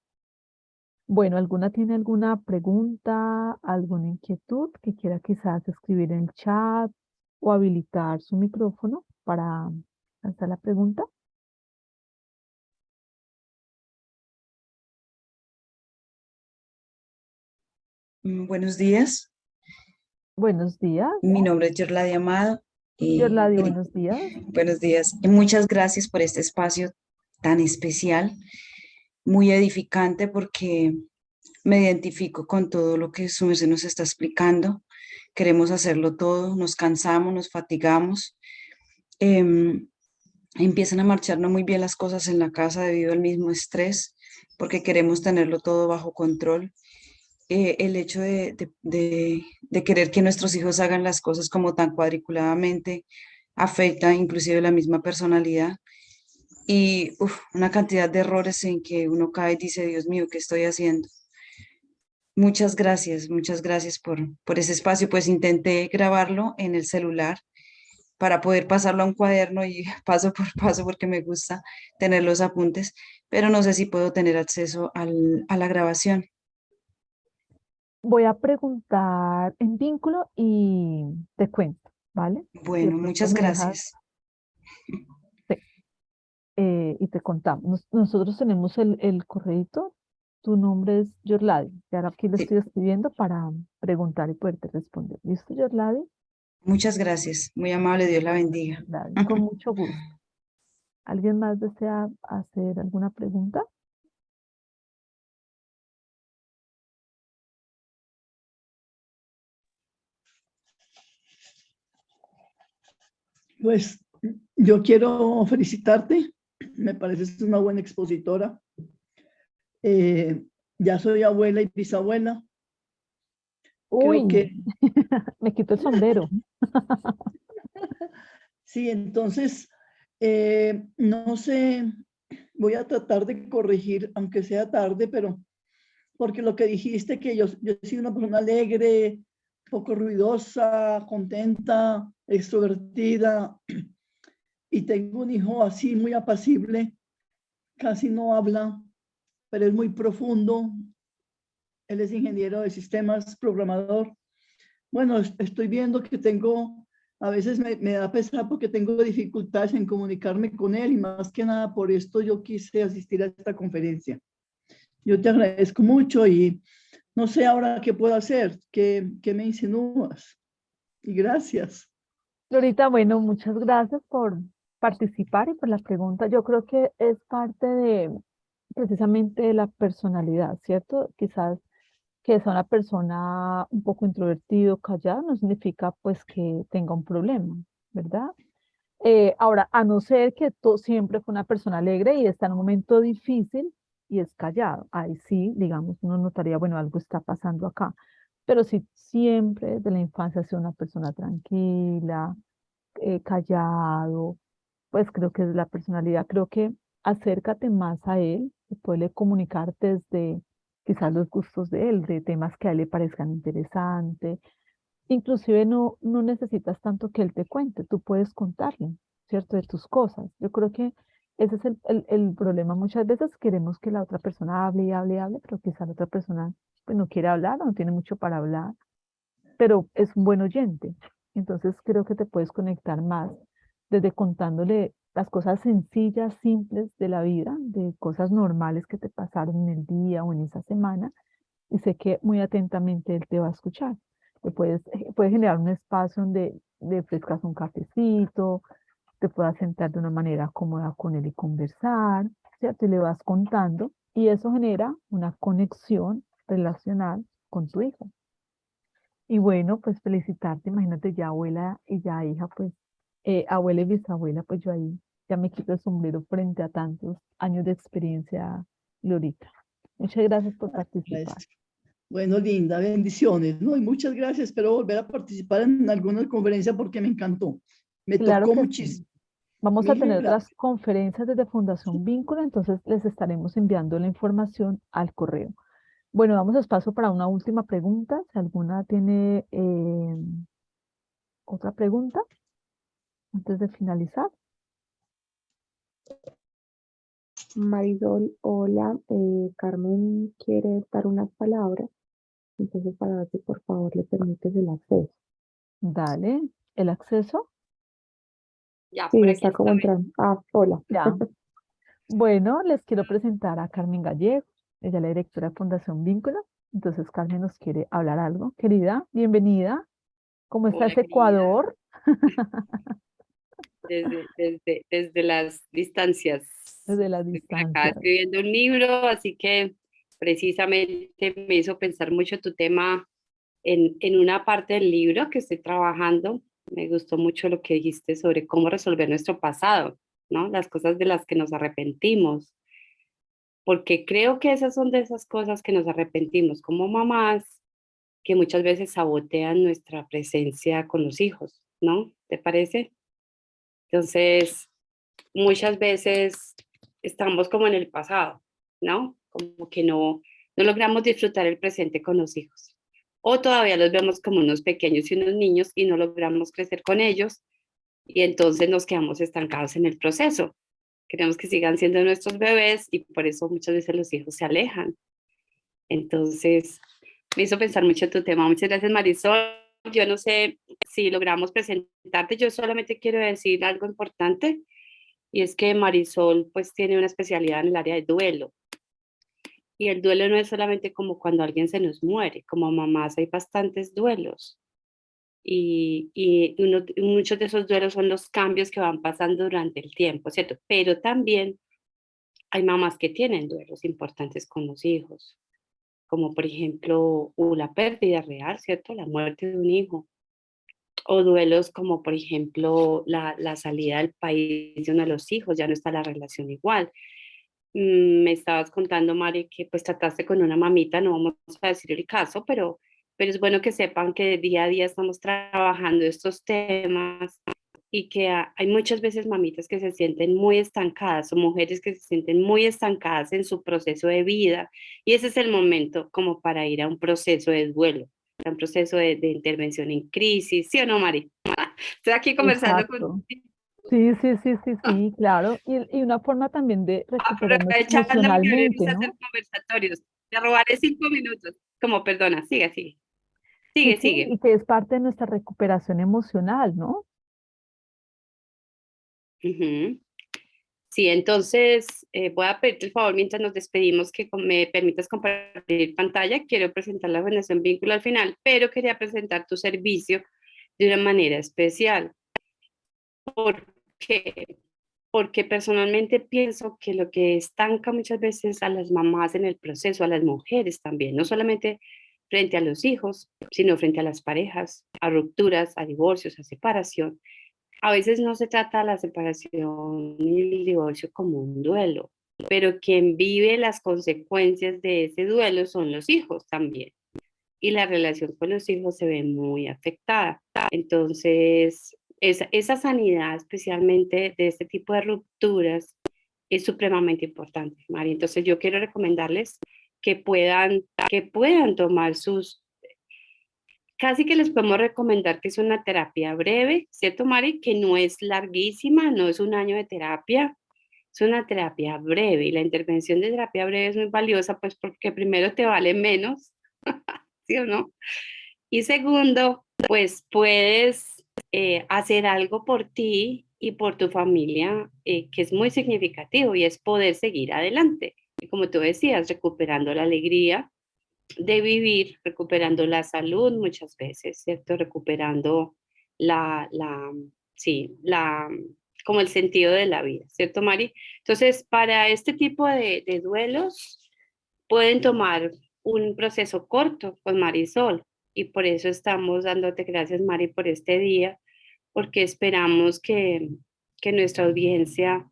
Bueno, ¿alguna tiene alguna pregunta, alguna inquietud que quiera quizás escribir en el chat o habilitar su micrófono para hacer la pregunta? Buenos días, Buenos días, mi nombre es Yerladi Amado Yorladi, y buenos días. buenos días. Y muchas gracias por este espacio tan especial, muy edificante porque me identifico con todo lo que su merced nos está explicando. queremos hacerlo todo, nos cansamos, nos fatigamos, em, empiezan a marchar no muy bien las cosas en la casa debido al mismo estrés, porque queremos tenerlo todo bajo control. El hecho de querer que nuestros hijos hagan las cosas como tan cuadriculadamente afecta inclusive la misma personalidad y una cantidad de errores en que uno cae y dice, Dios mío, ¿qué estoy haciendo? Muchas gracias por ese espacio. Pues intenté grabarlo en el celular para poder pasarlo a un cuaderno y paso por paso porque me gusta tener los apuntes, pero no sé si puedo tener acceso a la grabación. Voy a preguntar en vínculo y te cuento, ¿vale? Si de Bueno, pronto muchas me dejas, gracias. sí, y te contamos. Nosotros tenemos el correíto, tu nombre es Yorladi, y ahora aquí lo Sí, estoy escribiendo para preguntar y poderte responder. ¿Listo, Yorladi? muchas gracias. Muy amable, Dios la bendiga. Yorladi, con mucho gusto. ¿Alguien más desea hacer alguna pregunta? Pues yo quiero felicitarte, me pareces una buena expositora. Eh, ya soy abuela y bisabuela. Creo Uy, que me quito el sombrero. sí, entonces, no sé, voy a tratar de corregir, aunque sea tarde, pero porque lo que dijiste, que yo soy una persona alegre, poco ruidosa, contenta, extrovertida, y tengo un hijo así muy apacible, casi no habla, pero es muy profundo. Él es ingeniero de sistemas, programador. Bueno, estoy viendo que tengo, a veces me da pesar porque tengo dificultades en comunicarme con él y más que nada por esto yo quise asistir a esta conferencia. Yo te agradezco mucho y no sé ahora qué puedo hacer, qué me insinúas. Y gracias. Florita, bueno, muchas gracias por participar y por la pregunta. Yo creo que es parte de precisamente de la personalidad, ¿cierto? Quizás que sea una persona un poco introvertido, callada, no significa pues que tenga un problema, ¿verdad? Ahora, a no ser que tú siempre fue una persona alegre y está en un momento difícil y es callado, ahí sí, digamos, uno notaría, bueno, algo está pasando acá. Pero si siempre desde la infancia ha sido una persona tranquila, callado, pues creo que es la personalidad. Creo que acércate más a él, puede comunicar desde quizás los gustos de él, de temas que a él le parezcan interesantes. Inclusive no necesitas tanto que él te cuente, tú puedes contarle, ¿cierto? De tus cosas. Yo creo que ese es el problema. Muchas veces queremos que la otra persona hable y hable y hable, pero quizá la otra persona pues, no quiere hablar o no tiene mucho para hablar, pero es un buen oyente. Entonces creo que te puedes conectar más desde contándole las cosas sencillas, simples de la vida, de cosas normales que te pasaron en el día o en esa semana, y sé que muy atentamente él te va a escuchar. Puedes generar un espacio donde le ofrezcas un cafecito, te puedas sentar de una manera cómoda con él y conversar, ¿cierto? Y le vas contando, y eso genera una conexión relacional con tu hijo. Y bueno, pues felicitarte, imagínate ya abuela y ya hija, pues abuela y bisabuela, pues yo ahí ya me quito el sombrero frente a tantos años de experiencia, Glorita. Muchas gracias por participar. Gracias. Bueno, linda, bendiciones, ¿no? Y muchas gracias. Espero volver a participar en alguna conferencia porque me encantó. Me Claro tocó que sí. muchísimo. Vamos a Mil tener otras gracias. conferencias desde Fundación Vínculo, entonces les estaremos enviando la información al correo. Bueno, damos espacio para una última pregunta. Si alguna tiene otra pregunta antes de finalizar. Marisol, hola, Carmen quiere dar unas palabras, entonces para ver si por favor le permites el acceso. Dale, el acceso. Ya, Sí, por aquí está como estoy. entrando. Ah, hola. Ya. Bueno, les quiero presentar a Carmen Gallego, ella es la directora de Fundación Vínculo. Entonces, Carmen nos quiere hablar algo. Querida, bienvenida. ¿Cómo está Hola, ese querida, Ecuador? desde las distancias. Desde la Estoy por acá distancia. escribiendo un libro, así que precisamente me hizo pensar mucho tu tema en una parte del libro que estoy trabajando, me gustó mucho lo que dijiste sobre cómo resolver nuestro pasado, ¿no? Las cosas de las que nos arrepentimos, porque creo que esas son de esas cosas que nos arrepentimos como mamás, que muchas veces sabotean nuestra presencia con los hijos, ¿no? ¿Te parece? Entonces, muchas veces estamos como en el pasado, ¿no? Como que no logramos disfrutar el presente con los hijos. O todavía los vemos como unos pequeños y unos niños y no logramos crecer con ellos y entonces nos quedamos estancados en el proceso. Queremos que sigan siendo nuestros bebés y por eso muchas veces los hijos se alejan. Entonces, me hizo pensar mucho tu tema. Muchas gracias, Marisol. Yo no sé si logramos presentarte. Yo solamente quiero decir algo importante y es que Marisol pues tiene una especialidad en el área de duelo. Y el duelo no es solamente como cuando alguien se nos muere. Como mamás hay bastantes duelos. Muchos de esos duelos son los cambios que van pasando durante el tiempo, ¿cierto? Pero también hay mamás que tienen duelos importantes con los hijos, como por ejemplo la pérdida real, ¿cierto? La muerte de un hijo. O duelos como por ejemplo la salida del país de uno de los hijos, ya no está la relación igual. Me estabas contando, Mari, que pues trataste con una mamita, no vamos a decir el caso, pero es bueno que sepan que día a día estamos trabajando estos temas y que hay muchas veces mamitas que se sienten muy estancadas o mujeres que se sienten muy estancadas en su proceso de vida y ese es el momento como para ir a un proceso de duelo, a un proceso de intervención en crisis, ¿sí o no, Mari? Estoy aquí conversando con... Exacto. Sí, sí, sí, sí, sí, claro. Y una forma también de recuperarnos Aprovechando que venimos emocionalmente, a hacer ¿no? conversatorios, te robaré 5 minutos. Como, perdona, sigue, sigue, Sí, sigue, sí, sigue. y que es parte de nuestra recuperación emocional, ¿no? Ujú. Sí, entonces voy a pedirte el favor mientras nos despedimos que me permitas compartir pantalla. Quiero presentar la Fundación Vínculo al final, pero quería presentar tu servicio de una manera especial. ¿Por qué? Porque personalmente pienso que lo que estanca muchas veces a las mamás en el proceso, a las mujeres también, no solamente frente a los hijos, sino frente a las parejas, a rupturas, a divorcios, a separación. A veces no se trata la separación ni el divorcio como un duelo, pero quien vive las consecuencias de ese duelo son los hijos también. Y la relación con los hijos se ve muy afectada. Entonces, esa sanidad, especialmente de este tipo de rupturas, es supremamente importante, María. Entonces, yo quiero recomendarles que puedan tomar casi que les podemos recomendar que es una terapia breve, ¿cierto, Mari? Que no es larguísima, no es un año de terapia, es una terapia breve y la intervención de terapia breve es muy valiosa, pues porque primero te vale menos, ¿sí o no? Y segundo, pues puedes hacer algo por ti y por tu familia que es muy significativo y es poder seguir adelante. Y como tú decías, recuperando la alegría de vivir, recuperando la salud muchas veces, ¿cierto? Recuperando sí, como el sentido de la vida, ¿cierto, Mari? Entonces, para este tipo de duelos, pueden tomar un proceso corto con Marisol y por eso estamos dándote gracias, Mari, por este día, porque esperamos que nuestra audiencia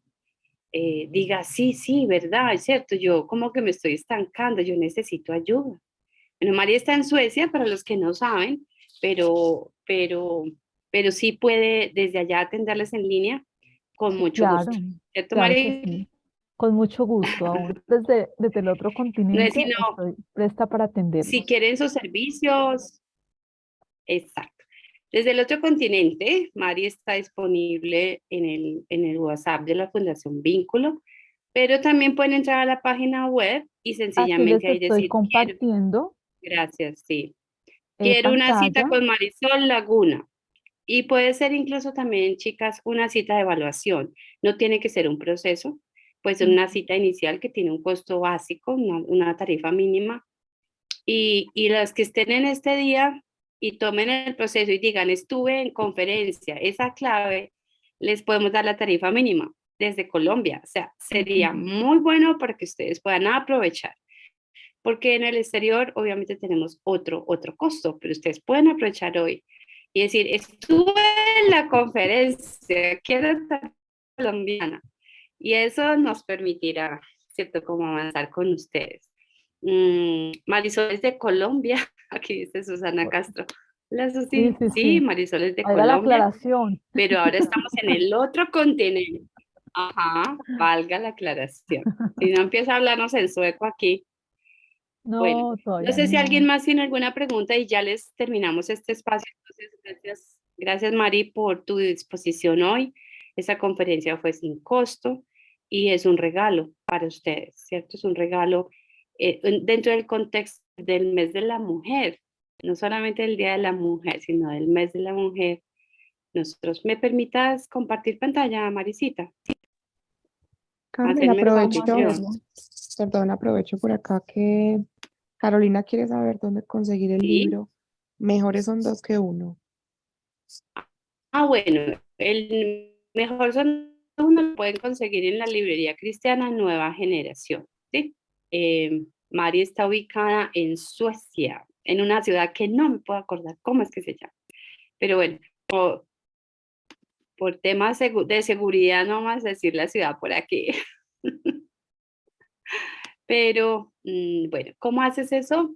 diga, sí, sí, verdad, es cierto, yo como que me estoy estancando, yo necesito ayuda. Bueno, María está en Suecia, para los que no saben, pero, pero, pero sí puede desde allá atenderles en línea con Sí, mucho gusto. claro, ¿Cierto, claro que María? sí. Con mucho gusto. Aún desde el otro No es continente sino, estoy presta para si atenderlos. quieren sus servicios, exacto. Desde el otro continente, Mari está disponible en el WhatsApp de la Fundación Vínculo, pero también pueden entrar a la página web y Aquí les sencillamente ahí estoy decir, quiero, compartiendo gracias, sí. Quiero una cita pantalla. con Marisol Laguna. Y puede ser incluso también, chicas, una cita de evaluación. No tiene que ser un proceso, puede ser Mm, una cita inicial que tiene un costo básico, una tarifa mínima. Y las que estén en este día y tomen el proceso y digan, estuve en conferencia, esa clave, les podemos dar la tarifa mínima desde Colombia. O sea, sería ujú. muy bueno para que ustedes puedan aprovechar. porque en el exterior obviamente tenemos otro costo, pero ustedes pueden aprovechar hoy y decir, estuve en la conferencia, quiero estar colombiana, y eso nos permitirá, ¿cierto?, como avanzar con ustedes. Marisol es de Colombia, aquí dice Susana Castro. Hola, Sí, Susi. sí, Sí, sí. Marisol es de Haga la Colombia, aclaración. pero ahora estamos en el otro continente. Ajá, valga la aclaración. Si no empieza a hablarnos en sueco aquí. Bueno, No, no todavía sé si alguien no. más tiene alguna pregunta y ya les terminamos este espacio. Entonces, gracias Mari por tu disposición hoy. Esa conferencia fue sin costo y es un regalo para ustedes, ¿cierto? Es un regalo dentro del contexto del mes de la mujer, no solamente el Día de la Mujer, sino del mes de la mujer. Nosotros, ¿me permitas compartir pantalla, Marisita? Carmen, Hacerme ¿Cómo aprovecho, coanfitrión. hacerlo? perdón, aprovecho por acá que Carolina quiere saber dónde conseguir el Sí. libro. Mejores son dos que uno. Bueno, el mejor son uno lo pueden conseguir en la librería cristiana Nueva Generación, ¿sí? Mari está ubicada en Suecia, en una ciudad que no me puedo acordar cómo es que se llama. Pero bueno, por temas de seguridad no vamos a decir la ciudad por aquí. Pero bueno, ¿cómo haces eso?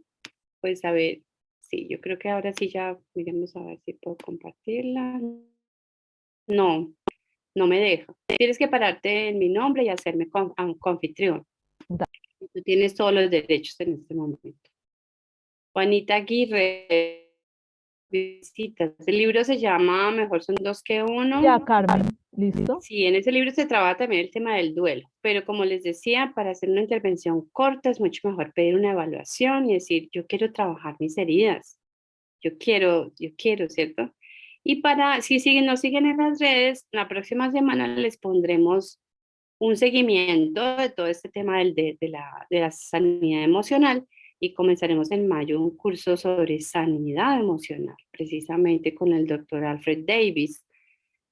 Pues a ver, sí, yo creo que ahora sí ya, miremos a ver si puedo compartirla. No, no me deja. Tienes que pararte en mi nombre y hacerme confitrión. Da- Tú tienes todos los derechos en este momento. Juanita Aguirre, visitas. El libro se llama Mejor son dos que uno. Ya, Carmen, ¿listo? Sí, en ese libro se traba también el tema del duelo, pero como les decía, para hacer una intervención corta es mucho mejor pedir una evaluación y decir, yo quiero trabajar mis heridas, yo quiero, ¿cierto? Y para, si siguen, nos siguen en las redes, la próxima semana les pondremos un seguimiento de todo este tema de la sanidad emocional y comenzaremos en mayo un curso sobre sanidad emocional, precisamente con el doctor Alfred Davis.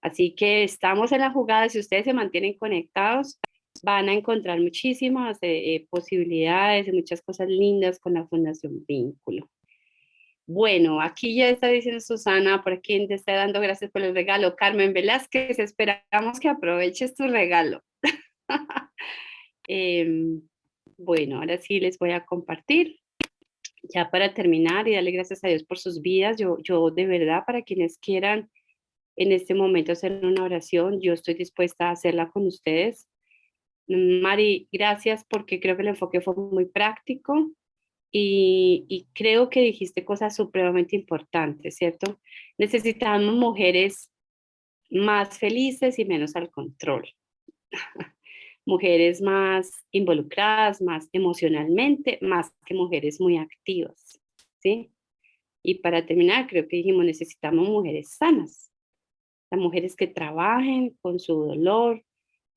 Así que estamos en la jugada, si ustedes se mantienen conectados, van a encontrar muchísimas posibilidades y muchas cosas lindas con la Fundación Vínculo. Bueno, aquí ya está diciendo Susana, por aquí te está dando gracias por el regalo. Carmen Velázquez, esperamos que aproveches tu regalo. Bueno, ahora sí les voy a compartir. Ya para terminar y darle gracias a Dios por sus vidas, yo de verdad, para quienes quieran en este momento hacer una oración, yo estoy dispuesta a hacerla con ustedes. Mari, gracias porque creo que el enfoque fue muy práctico y creo que dijiste cosas supremamente importantes, ¿cierto? Necesitamos mujeres más felices y menos al control. Mujeres más involucradas, más emocionalmente, más que mujeres muy activas, ¿sí? Y para terminar, creo que dijimos, necesitamos mujeres sanas, las mujeres que trabajen con su dolor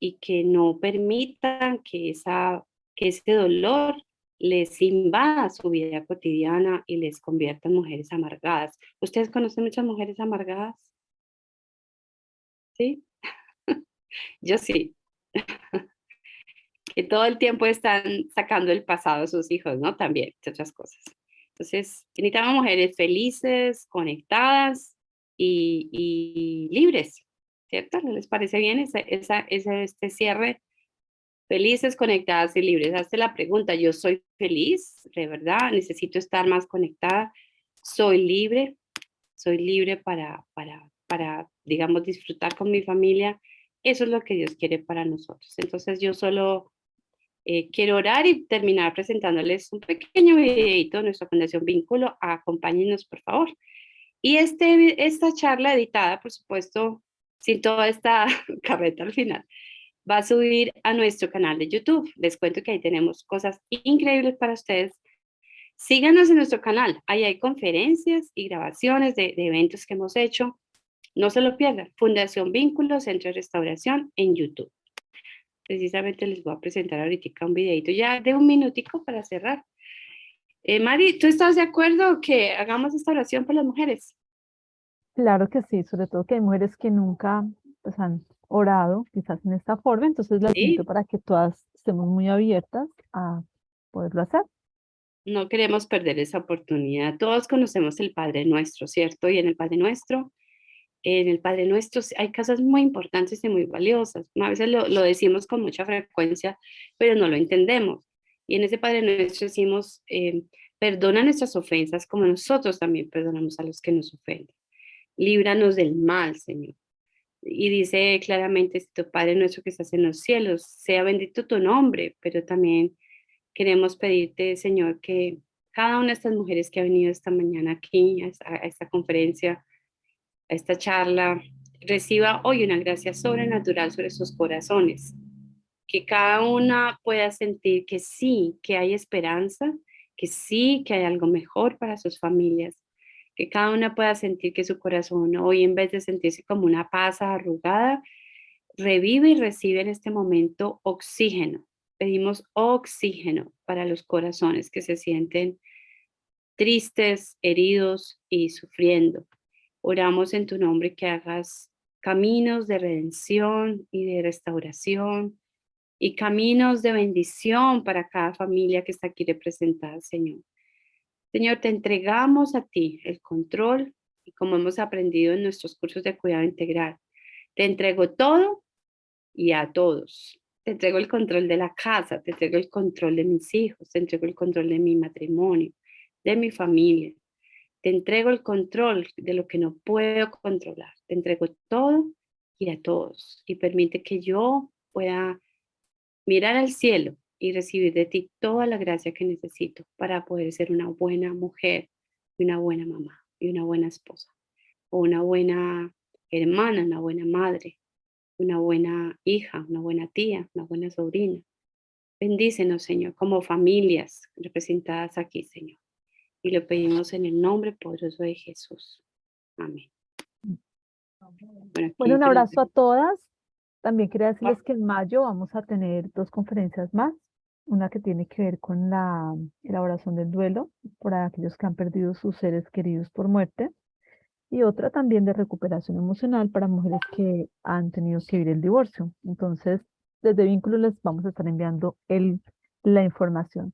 y que no permitan que ese dolor les invada su vida cotidiana y les convierta en mujeres amargadas. ¿Ustedes conocen muchas mujeres amargadas? ¿Sí? Yo sí, que todo el tiempo están sacando el pasado de sus hijos, ¿no? También, entre otras cosas. Entonces, necesitamos mujeres felices, conectadas y libres, ¿cierto? ¿No les parece bien este cierre? Felices, conectadas y libres. Hazte la pregunta, ¿yo soy feliz? ¿De verdad? ¿Necesito estar más conectada? ¿Soy libre? ¿Soy libre para, digamos, disfrutar con mi familia? Eso es lo que Dios quiere para nosotros. Entonces yo solo quiero orar y terminar presentándoles un pequeño videito de nuestra Fundación Vínculo. Acompáñenos, por favor. Y esta charla editada, por supuesto, sin toda esta carreta al final, va a subir a nuestro canal de YouTube. Les cuento que ahí tenemos cosas increíbles para ustedes. Síganos en nuestro canal. Ahí hay conferencias y grabaciones de eventos que hemos hecho. No se lo pierdan. Fundación Vínculo, Centro de Restauración en YouTube. Precisamente les voy a presentar ahorita un videito ya de un minutico para cerrar. Mari, ¿tú estás de acuerdo que hagamos esta oración por las mujeres? Claro que sí, sobre todo que hay mujeres que nunca pues, han orado quizás en esta forma, entonces las invito Sí. para que todas estemos muy abiertas a poderlo hacer. No queremos perder esa oportunidad. Todos conocemos el Padre Nuestro, ¿cierto? Y en el Padre Nuestro hay cosas muy importantes y muy valiosas. A veces lo decimos con mucha frecuencia, pero no lo entendemos. Y en ese Padre Nuestro decimos, perdona nuestras ofensas como nosotros también perdonamos a los que nos ofenden. Líbranos del mal, Señor. Y dice claramente, tu Padre Nuestro que estás en los cielos, sea bendito tu nombre, pero también queremos pedirte, Señor, que cada una de estas mujeres que ha venido esta mañana aquí a esta conferencia, a esta charla, reciba hoy una gracia sobrenatural sobre sus corazones. Que cada una pueda sentir que sí, que hay esperanza, que sí, que hay algo mejor para sus familias. Que cada una pueda sentir que su corazón hoy, en vez de sentirse como una pasa arrugada, revive y recibe en este momento oxígeno. Pedimos oxígeno para los corazones que se sienten tristes, heridos y sufriendo. Oramos en tu nombre que hagas caminos de redención y de restauración y caminos de bendición para cada familia que está aquí representada, Señor. Señor, te entregamos a ti el control y como hemos aprendido en nuestros cursos de cuidado integral, te entrego todo y a todos. Te entrego el control de la casa, te entrego el control de mis hijos, te entrego el control de mi matrimonio, de mi familia. Te entrego el control de lo que no puedo controlar. Te entrego todo y a todos. Y permite que yo pueda mirar al cielo y recibir de ti toda la gracia que necesito para poder ser una buena mujer, y una buena mamá, y una buena esposa, o una buena hermana, una buena madre, una buena hija, una buena tía, una buena sobrina. Bendícenos, Señor, como familias representadas aquí, Señor. Y lo pedimos en el nombre poderoso de Jesús. Amén. Bueno, Bueno, aquí un tenemos. abrazo a todas. También quería decirles que en mayo vamos a tener 2 conferencias más. Una que tiene que ver con la elaboración del duelo para aquellos que han perdido sus seres queridos por muerte. Y otra también de recuperación emocional para mujeres que han tenido que vivir el divorcio. Entonces, desde Vínculos les vamos a estar enviando la información.